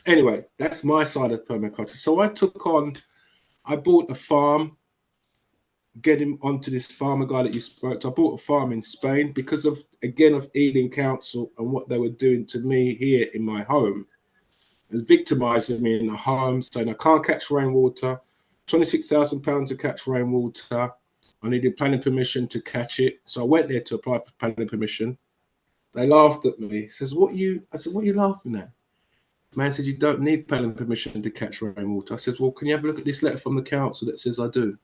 Speaker 3: Anyway, that's my side of permaculture. So I bought a farm, getting onto this farmer guy that you spoke to. I bought a farm in Spain because of Ealing Council and what they were doing to me here in my home. And victimizing me in the home, saying I can't catch rainwater, £26,000 to catch rainwater. I needed planning permission to catch it. So I went there to apply for planning permission. They laughed at me. He says, I said, what are you laughing at? Man says, you don't need planning permission to catch rainwater. I says, well, can you have a look at this letter from the council that says I do?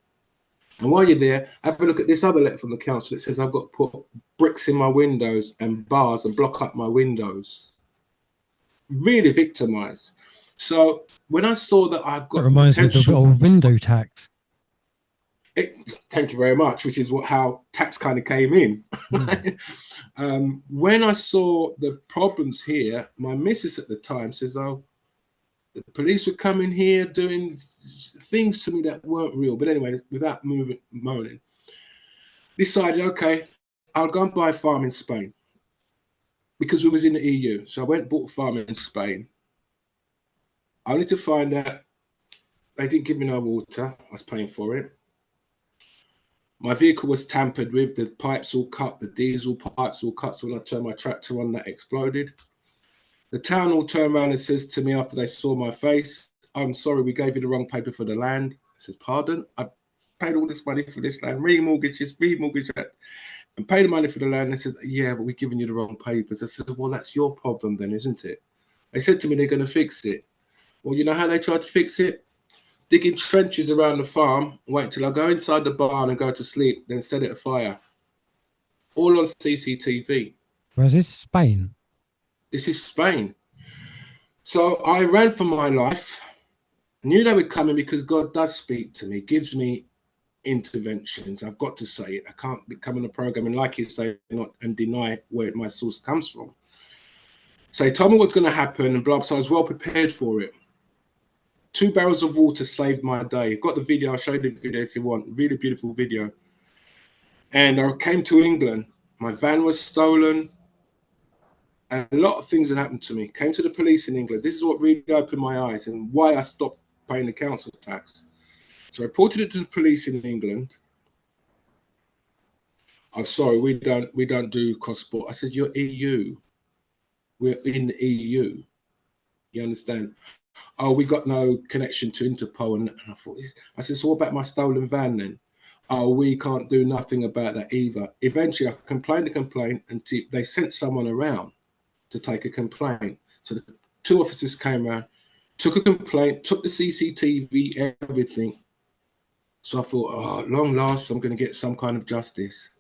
Speaker 3: And while you're there, have a look at this other letter from the council that says I've got to put bricks in my windows and bars and block up my windows. Really victimized. So when I saw that I've got...
Speaker 2: That reminds me of the old window tax.
Speaker 3: Thank you very much, which is how tax kind of came in. When I saw the problems here, my missus at the time says, oh, the police would come in here doing things to me that weren't real. But anyway, without moaning, decided, okay, I'll go and buy a farm in Spain because we was in the EU. So I went and bought a farm in Spain. Only to find out they didn't give me no water. I was paying for it. My vehicle was tampered with, the pipes all cut, the diesel pipes all cut. So when I turned my tractor on, that exploded. The town all turned around and says to me after they saw my face, I'm sorry, we gave you the wrong paper for the land. I said, pardon? I paid all this money for this land, remortgage that, and paid the money for the land. They said, yeah, but we're giving you the wrong papers. I said, well, that's your problem then, isn't it? They said to me, they're going to fix it. Well, you know how they tried to fix it? Digging trenches around the farm, wait till I go inside the barn and go to sleep, then set it afire. All on CCTV.
Speaker 2: Where's this? Spain?
Speaker 3: This is Spain. So I ran for my life. Knew they were coming because God does speak to me, gives me interventions. I've got to say it. I can't come on a program and, like you say, not and deny where my source comes from. So he told me what's going to happen and blah, so I was well prepared for it. 2 barrels of water saved my day. I've got the video. I'll show you the video if you want. Really beautiful video. And I came to England. My van was stolen. And a lot of things had happened to me. Came to the police in England. This is what really opened my eyes and why I stopped paying the council tax. So I reported it to the police in England. I'm sorry, we don't do cross-border. I said, you're EU. We're in the EU. You understand? Oh, we got no connection to Interpol. And I thought, I said, so what about my stolen van then? Oh, we can't do nothing about that either. Eventually, I complained and they sent someone around to take a complaint. So the 2 officers came around, took a complaint, took the CCTV, everything. So I thought, oh, long last, I'm going to get some kind of justice.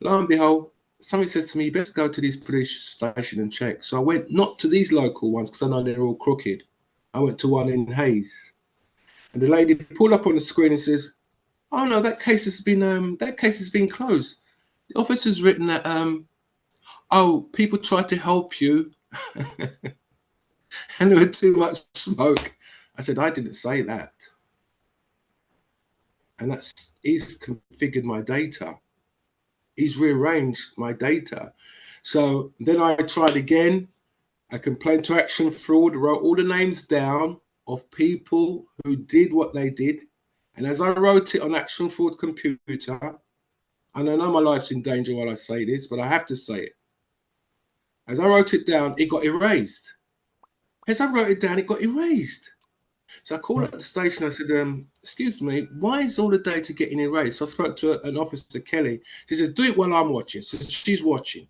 Speaker 3: Lo and behold, somebody says to me, you best go to this police station and check. So I went not to these local ones because I know they're all crooked. I went to one in Hayes. And the lady pulled up on the screen and says, oh no, that case has been closed. The officer's written that oh, people tried to help you and there was too much smoke. I said, I didn't say that. And he's configured my data. He's rearranged my data. So then I tried again. I complained to Action Fraud, wrote all the names down of people who did what they did. And as I wrote it on Action Fraud computer, and I know my life's in danger while I say this, but I have to say it. As I wrote it down, it got erased. As I wrote it down, it got erased. So I called up the station. I said, excuse me, why is all the data getting erased? So I spoke to an officer, Kelly. She says, do it while I'm watching. So she's watching.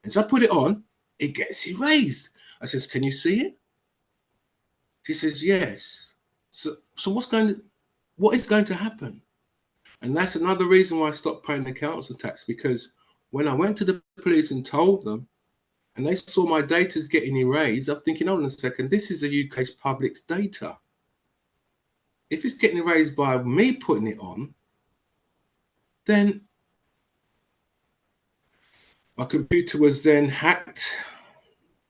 Speaker 3: As I put it on, it gets erased. I says, can you see it? She says, yes. So what is going to happen? And that's another reason why I stopped paying the council tax, because when I went to the police and told them, and they saw my data's getting erased, I'm thinking, hold on a second, this is the UK's public's data. If it's getting erased by me putting it on, then my computer was then hacked,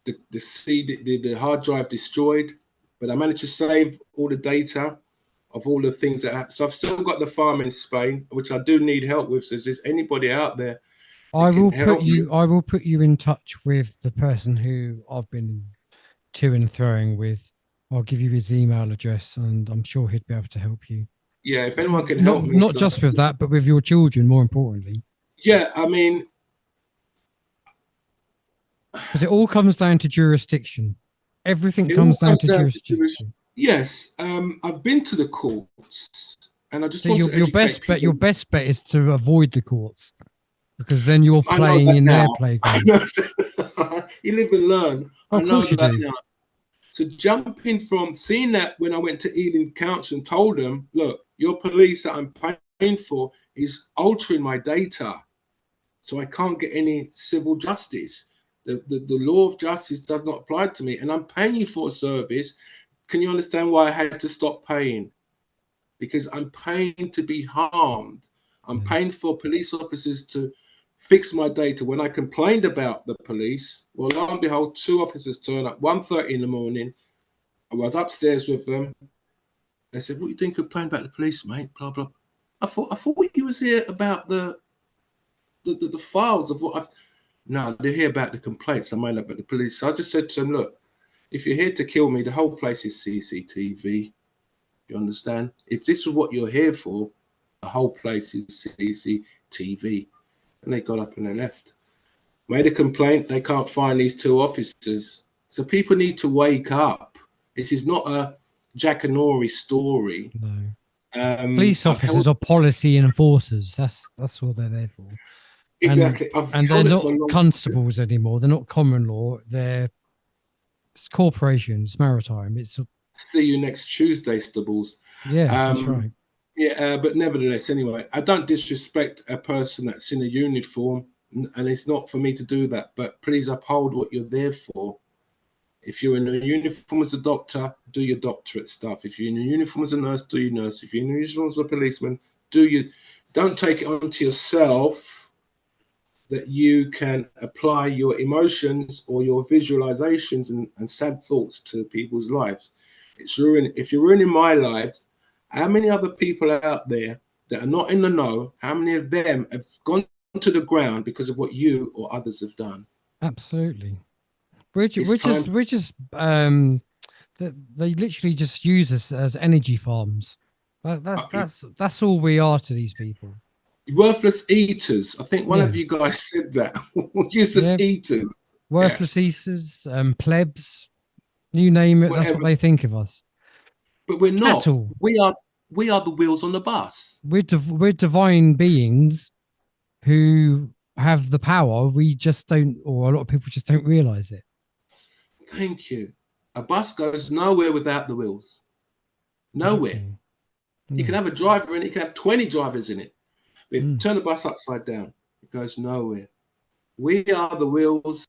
Speaker 3: the hard drive destroyed, but I managed to save all the data of all the things that happened. So I've still got the farm in Spain, which I do need help with. So if there's anybody out there,
Speaker 2: I will put you in touch with the person who I've been to and throwing with. I'll give you his email address, and I'm sure he'd be able to help you.
Speaker 3: Yeah, if anyone can help me.
Speaker 2: Not just with that, but with your children, more importantly.
Speaker 3: Yeah, I mean,
Speaker 2: because it all comes down to jurisdiction. Everything comes down to jurisdiction.
Speaker 3: Yes, I've been to the courts, and I just
Speaker 2: so
Speaker 3: want to educate people.
Speaker 2: Your best bet is to avoid the courts, because then you're playing in their playground.
Speaker 3: You live and learn.
Speaker 2: Of course you do.
Speaker 3: Now. So jumping from seeing that when I went to Ealing Council and told them, look, your police that I'm paying for is altering my data, so I can't get any civil justice. The law of justice does not apply to me, and I'm paying you for a service. Can you understand why I had to stop paying? Because I'm paying to be harmed. I'm paying for police officers to fix my data. When I complained about the police, well, lo and behold, 2 officers turned up, 1:30 in the morning. I was upstairs with them. They said, what are you doing complaining about the police, mate? Blah, blah. I thought you was here about the files of what I've... No, they're here about the complaints I made about the police. So I just said to them, look, if you're here to kill me, the whole place is CCTV. You understand? If this is what you're here for, the whole place is CCTV. And they got up and they left. Made a complaint. They can't find these 2 officers. So people need to wake up. This is not a Jack and Nori story.
Speaker 2: No. Police officers are policy enforcers. That's what they're there for.
Speaker 3: Exactly.
Speaker 2: And they're not constables anymore. They're not common law. It's corporations, maritime.
Speaker 3: See you next Tuesday, Stubbles.
Speaker 2: Yeah, that's right.
Speaker 3: Yeah, but nevertheless, anyway, I don't disrespect a person that's in a uniform, and it's not for me to do that. But please uphold what you're there for. If you're in a uniform as a doctor, do your doctorate stuff. If you're in a uniform as a nurse, do your nurse. If you're in a uniform as a policeman, don't take it onto yourself that you can apply your emotions or your visualizations and sad thoughts to people's lives. If you're ruining my lives, how many other people out there that are not in the know, how many of them have gone to the ground because of what you or others have done?
Speaker 2: Absolutely. They literally just use us as energy farms. That's all we are to these people.
Speaker 3: Worthless eaters. I think one of you guys said that. Useless eaters.
Speaker 2: Worthless eaters, plebs, you name it. Whatever. That's what they think of us.
Speaker 3: But we're not. We are the wheels on the bus.
Speaker 2: We're divine beings who have the power. We just don't, or a lot of people just don't realize it.
Speaker 3: Thank you. A bus goes nowhere without the wheels. Nowhere. Okay. You can have a driver in it. You can have 20 drivers in it. But if you turn the bus upside down, it goes nowhere. We are the wheels.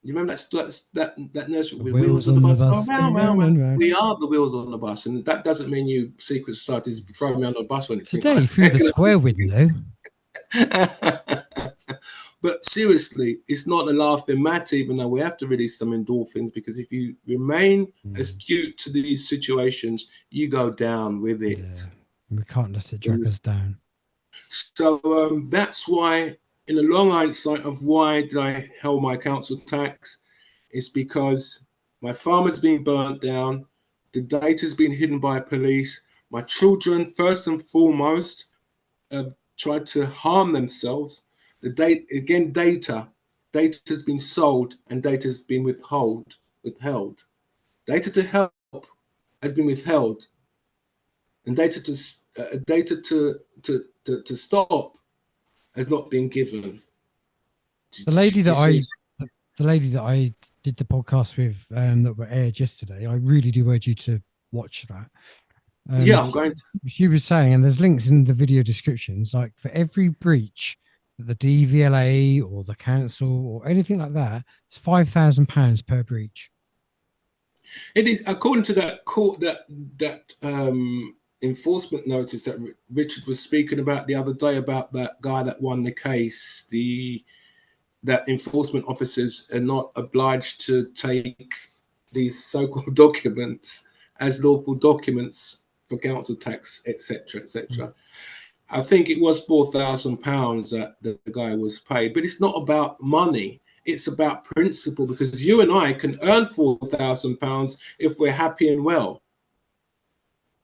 Speaker 3: You remember that nursery with wheels on the bus? Round. We are the wheels on the bus, and that doesn't mean you secret societies throw me on the bus when it's
Speaker 2: today through the square window.
Speaker 3: But seriously, it's not a laughing matter, even though we have to release some endorphins, because if you remain astute to these situations, you go down with it.
Speaker 2: Yeah. We can't let it drag us down.
Speaker 3: So that's why, in the long hindsight of why did I hold my council tax, it's because my farm has been burnt down, the data's been hidden by police, my children, first and foremost, tried to harm themselves. Data has been sold and data has been withheld. Data to help has been withheld, and data to stop has not been given.
Speaker 2: The lady that I did the podcast with that were aired yesterday, I really do urge you to watch that.
Speaker 3: Yeah, I'm going to.
Speaker 2: She was saying, and there's links in the video descriptions, like for every breach that the DVLA or the council or anything like that, it's £5,000 per breach.
Speaker 3: It is, according to that court, that enforcement notice that Richard was speaking about the other day, about that guy that won the case, that enforcement officers are not obliged to take these so-called documents as lawful documents for council tax, etc., etc. I think it was £4,000 that the guy was paid, but it's not about money. It's about principle, because you and I can earn £4,000 if we're happy and well.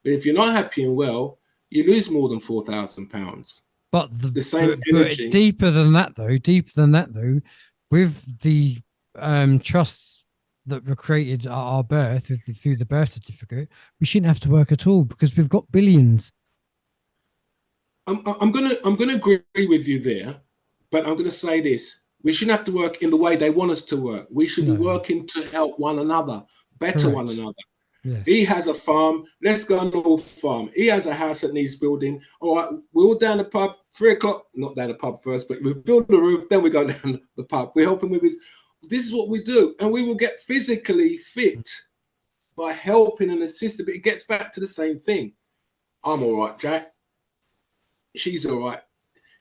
Speaker 3: But if you're not happy and well, you lose more than £4,000.
Speaker 2: But
Speaker 3: the same energy.
Speaker 2: Deeper than that, though, with the trusts that were created at our birth through the birth certificate, we shouldn't have to work at all because we've got billions.
Speaker 3: I'm gonna agree with you there, but I'm gonna say this: we shouldn't have to work in the way they want us to work. We should be working to help one another, better one another. Yes. He has a farm. Let's go on the farm. He has a house that needs building. All right, we're all down the pub. 3 o'clock. Not down the pub first, but we build the roof. Then we go down the pub. We help him with his. This is what we do, and we will get physically fit by helping and assisting. But it gets back to the same thing. I'm all right, Jack. She's all right.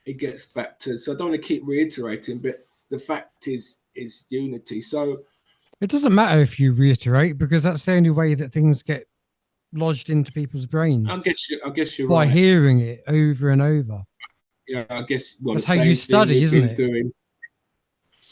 Speaker 3: It gets back to. So I don't want to keep reiterating, but the fact is unity. So.
Speaker 2: It doesn't matter if you reiterate, because that's the only way that things get lodged into people's brains.
Speaker 3: I guess you're
Speaker 2: by
Speaker 3: right.
Speaker 2: hearing it over and over.
Speaker 3: Yeah, I guess. Well,
Speaker 2: that's how you study, isn't it?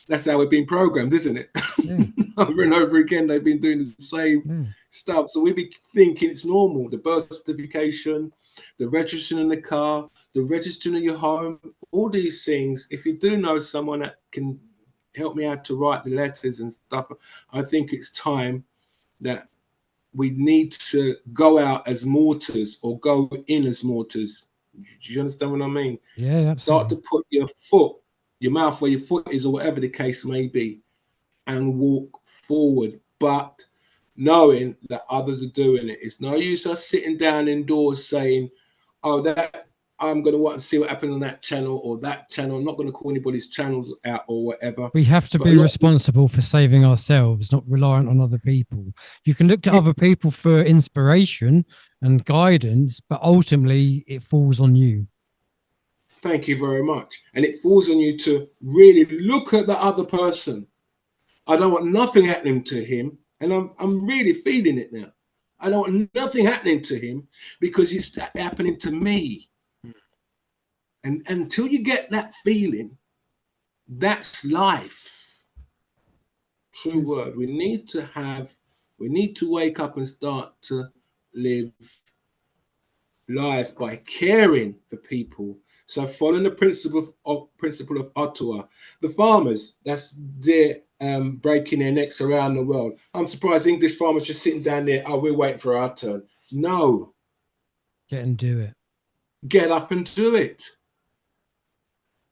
Speaker 3: That's how we've been programmed, isn't it? Yeah. Over and over again, they've been doing the same stuff. So we be thinking it's normal. The birth certification, the registering in the car, the registering in your home, all these things. If you do know someone that can help me out to write the letters and stuff, I think it's time that we need to go out as mortars or go in as mortars. Do you understand what I mean?
Speaker 2: Yeah.
Speaker 3: Start to put your mouth where your foot is, or whatever the case may be, and walk forward. But knowing that others are doing it. It's no use us sitting down indoors saying, oh, that I'm going to want to see what happens on that channel or that channel. I'm not going to call anybody's channels out or whatever.
Speaker 2: We have to be responsible for saving ourselves, not reliant on other people. You can look to other people for inspiration and guidance, but ultimately it falls on you.
Speaker 3: Thank you very much. And it falls on you to really look at the other person. I don't want nothing happening to him. And I'm really feeling it now. I don't want nothing happening to him because it's happening to me. And until you get that feeling, that's life. True word. We need to wake up and start to live life by caring for people. So following the principle of Ottawa, the farmers, that's their breaking their necks around the world. I'm surprised English farmers just sitting down there, oh, we're waiting for our turn. No.
Speaker 2: Get and do it.
Speaker 3: Get up and do it.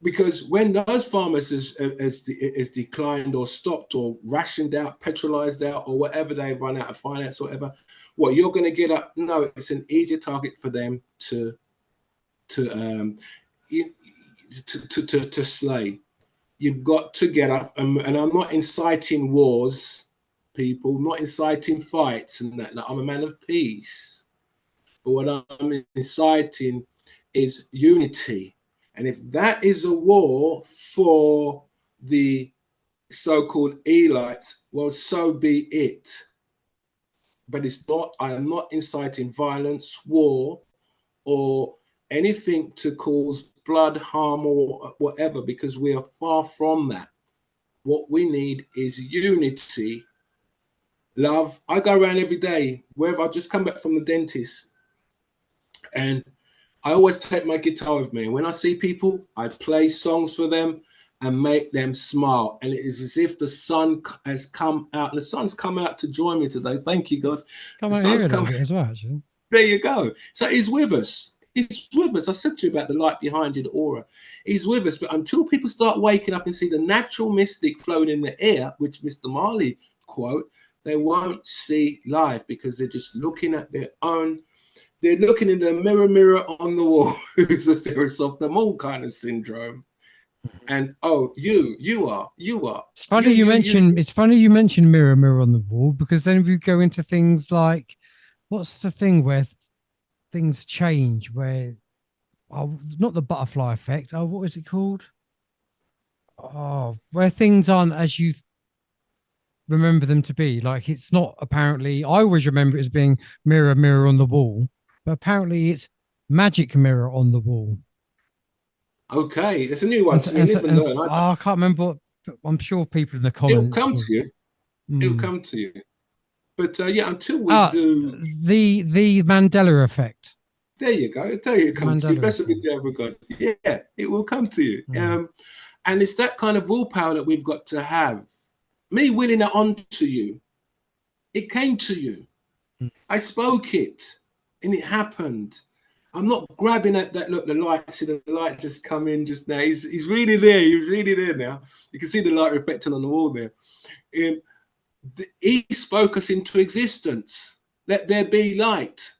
Speaker 3: Because when those farmers has declined or stopped or rationed out, petrolized out, or whatever, they run out of finance or whatever, what you're going to get up? No, it's an easier target for them to slay. You've got to get up, and I'm not inciting wars, people. I'm not inciting fights, and that. I'm a man of peace. But what I'm inciting is unity. And if that is a war for the so-called elites, well, so be it. But it's not. I am not inciting violence, war, or anything to cause blood, harm, or whatever, because we are far from that. What we need is unity, love. I go around every day, wherever. I just come back from the dentist, and I always take my guitar with me. When I see people, I play songs for them, and make them smile. And it is as if the sun has come out. And the sun's come out to join me today. Thank you, God.
Speaker 2: Come
Speaker 3: The
Speaker 2: out here
Speaker 3: sun's
Speaker 2: a
Speaker 3: come
Speaker 2: little bit as well, actually.
Speaker 3: There you go. So he's with us. He's with us. I said to you about the light behind you, the aura. He's with us. But until people start waking up and see the natural mystic flowing in the air, which Mr. Marley quote, they won't see life because they're just looking at their own. They're looking in the mirror on the wall. Who's the fairest of them all kind of syndrome. And you are.
Speaker 2: It's funny you mentioned. It's funny you mentioned mirror on the wall, because then we go into things like, what's the thing where things change? Where, not the butterfly effect. Oh, what is it called? Oh, where things aren't as you remember them to be. Like, it's not apparently. I always remember it as being mirror on the wall, but apparently it's magic mirror on the wall.
Speaker 3: Okay, it's a new one to me. Live and learn.
Speaker 2: I can't remember. I'm sure people in the comments.
Speaker 3: It'll come to you. It'll come to you. But yeah, until we do
Speaker 2: the Mandela Effect.
Speaker 3: There you go. There you come to you. Blessed be the ever God. Yeah, it will come to you. And it's that kind of willpower that we've got to have. Me willing it on to you. It came to you. I spoke it, and it happened. I'm not grabbing at that. Look, the light. See the light just come in just now. He's really there. He's really there now. You can see the light reflecting on the wall there. He spoke us into existence. Let there be light.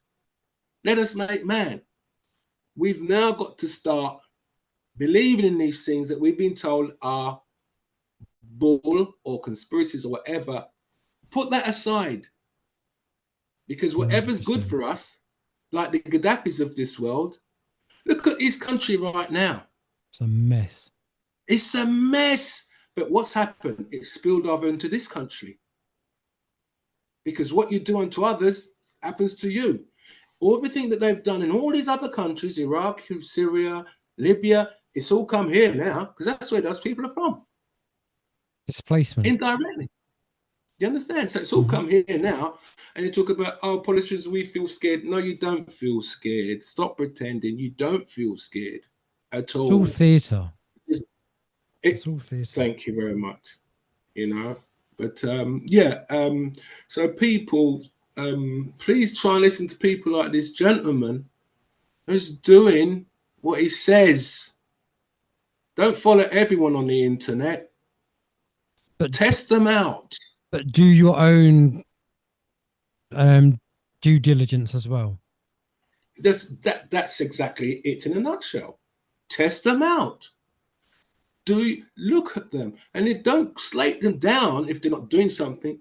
Speaker 3: Let us make man. We've now got to start believing in these things that we've been told are bull or conspiracies or whatever. Put that aside. Because whatever's good for us, like the Gaddafis of this world, look at his country right now.
Speaker 2: It's a mess.
Speaker 3: It's a mess. But what's happened? It's spilled over into this country. Because what you do unto others happens to you. Everything that they've done in all these other countries, Iraq, Syria, Libya, it's all come here now, because that's where those people are from.
Speaker 2: Displacement.
Speaker 3: Indirectly. You understand? So it's all come here now. And you talk about, politicians, we feel scared. No, you don't feel scared. Stop pretending. You don't feel scared at all.
Speaker 2: It's all theatre.
Speaker 3: It's all theatre. Thank you very much. But so people, please try and listen to people like this gentleman who's doing what he says. Don't follow everyone on the internet, but test them out.
Speaker 2: But do your own due diligence as well.
Speaker 3: That's exactly it in a nutshell. Test them out. Look at them, and don't slate them down if they're not doing something.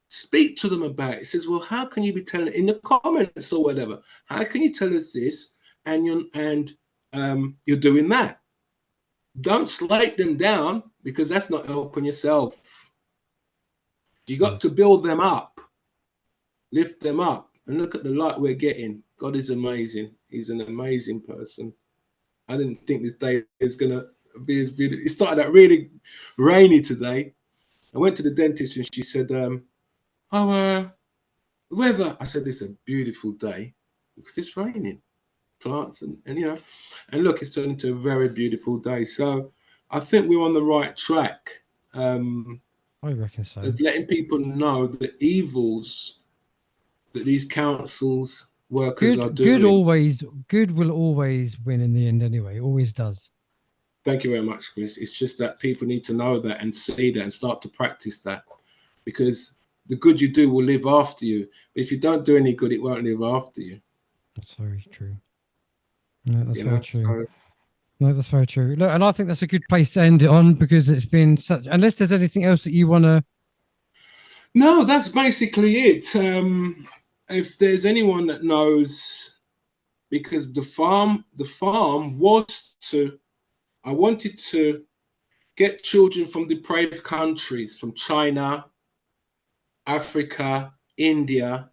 Speaker 3: Speak to them about it. It says, well, how can you be telling it in the comments or whatever? How can you tell us this and you're doing that? Don't slate them down, because that's not helping yourself. You got to build them up, lift them up, and look at the light we're getting. God is amazing. He's an amazing person. I didn't think this day is gonna be as beautiful. It started out really rainy today. I went to the dentist and she said, weather. I said, it's a beautiful day because it's raining. Plants and and look, it's turned into a very beautiful day. So I think we're on the right track.
Speaker 2: I reckon so.
Speaker 3: Of letting people know the evils that these councils workers are doing.
Speaker 2: Good will always win in the end anyway. Always does.
Speaker 3: Thank you very much, Chris. It's just that people need to know that and see that and start to practice that, because the good you do will live after you. But if you don't do any good, it won't live after you.
Speaker 2: That's very true. No, that's very true. No, that's very true. Look, and I think that's a good place to end it on, because it's been such. Unless there's anything else that you want to.
Speaker 3: No, that's basically it. If there's anyone that knows, because the farm was to. I wanted to get children from deprived countries, from China, Africa, India,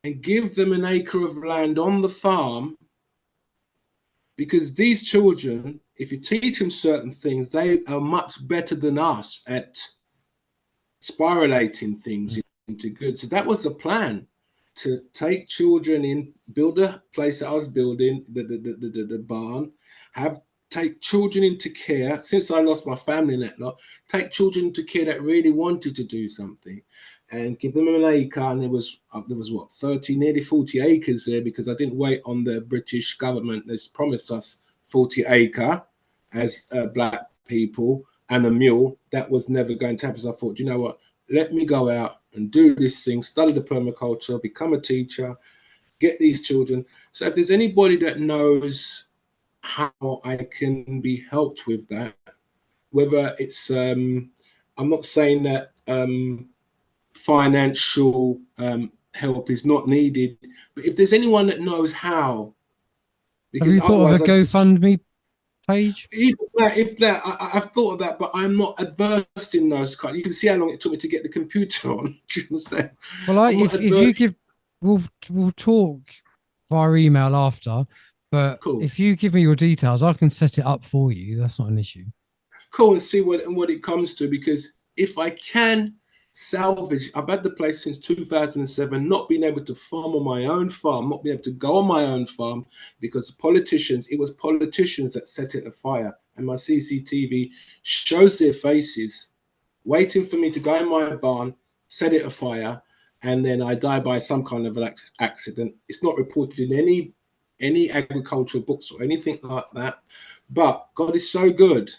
Speaker 3: and give them an acre of land on the farm, because these children, if you teach them certain things, they are much better than us at spiralating things into good. So that was the plan, to take children in, build a place that I was building, the barn, have take children into care. Since I lost my family and that lot, take children into care that really wanted to do something, and give them an acre. And there was what, 30, nearly 40 acres there, because I didn't wait on the British government. They promised us 40 acre as black people and a mule. That was never going to happen. So I thought, you know what? Let me go out and do this thing, study the permaculture, become a teacher, get these children. So if there's anybody that knows how I can be helped with that, whether it's I'm not saying that financial help is not needed, but if there's anyone that knows how,
Speaker 2: Have you thought of a GoFundMe page?
Speaker 3: If that, I've thought of that, but I'm not adversed in those kind. You can see how long it took me to get the computer on. Do you understand?
Speaker 2: Well, if you give, we'll talk via email after. But
Speaker 3: cool.
Speaker 2: If you give me your details, I can set it up for you. That's not an issue.
Speaker 3: Cool, and see what it comes to. Because if I can salvage, I've had the place since 2007, not being able to farm on my own farm, not being able to go on my own farm, because it was politicians that set it afire. And my CCTV shows their faces, waiting for me to go in my barn, set it afire, and then I die by some kind of accident. It's not reported in any agricultural books or anything like that. But God is so good.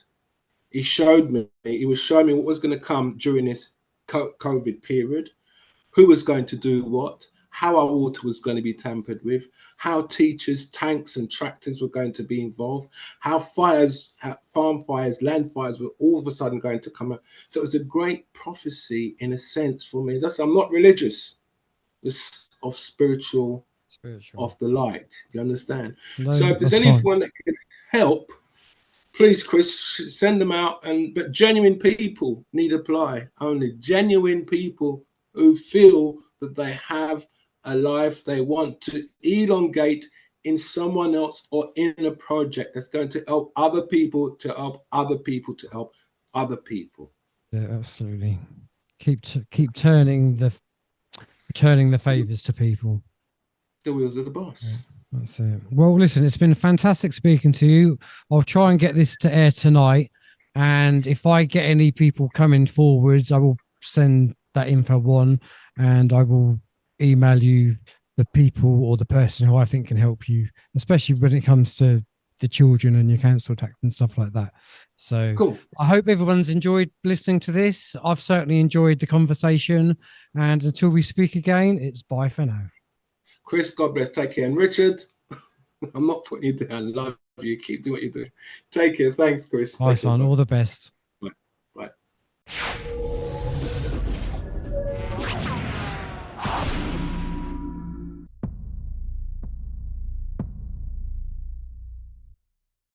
Speaker 3: He showed me, he was showing me what was going to come during this COVID period, who was going to do what, how our water was going to be tampered with, how teachers, tanks and tractors were going to be involved, how fires, farm fires, land fires were all of a sudden going to come out. So it was a great prophecy in a sense for me. I'm not religious, it's of spiritual, of the light. You understand?
Speaker 2: No,
Speaker 3: so if there's anyone that can help, please, Chris, send them out. But genuine people need apply. Only genuine people who feel that they have a life they want to elongate in someone else or in a project that's going to help other people, to help other people, to help other people.
Speaker 2: Yeah, absolutely. Keep turning the favors to people.
Speaker 3: The wheels of the boss.
Speaker 2: Yeah, that's it. Well, listen, it's been fantastic speaking to you. I'll try and get this to air tonight, and if I get any people coming forwards, I will send that info on, and I will email you the people or the person who I think can help you, especially when it comes to the children and your council tax and stuff like that. So cool. I hope everyone's enjoyed listening to this. I've certainly enjoyed the conversation, and until we speak again, it's bye for now.
Speaker 3: Chris, God bless. Take care. And Richard, I'm not putting you down. Love you. Keep doing what you do. Take care. Thanks, Chris.
Speaker 2: Bye, son. All the best.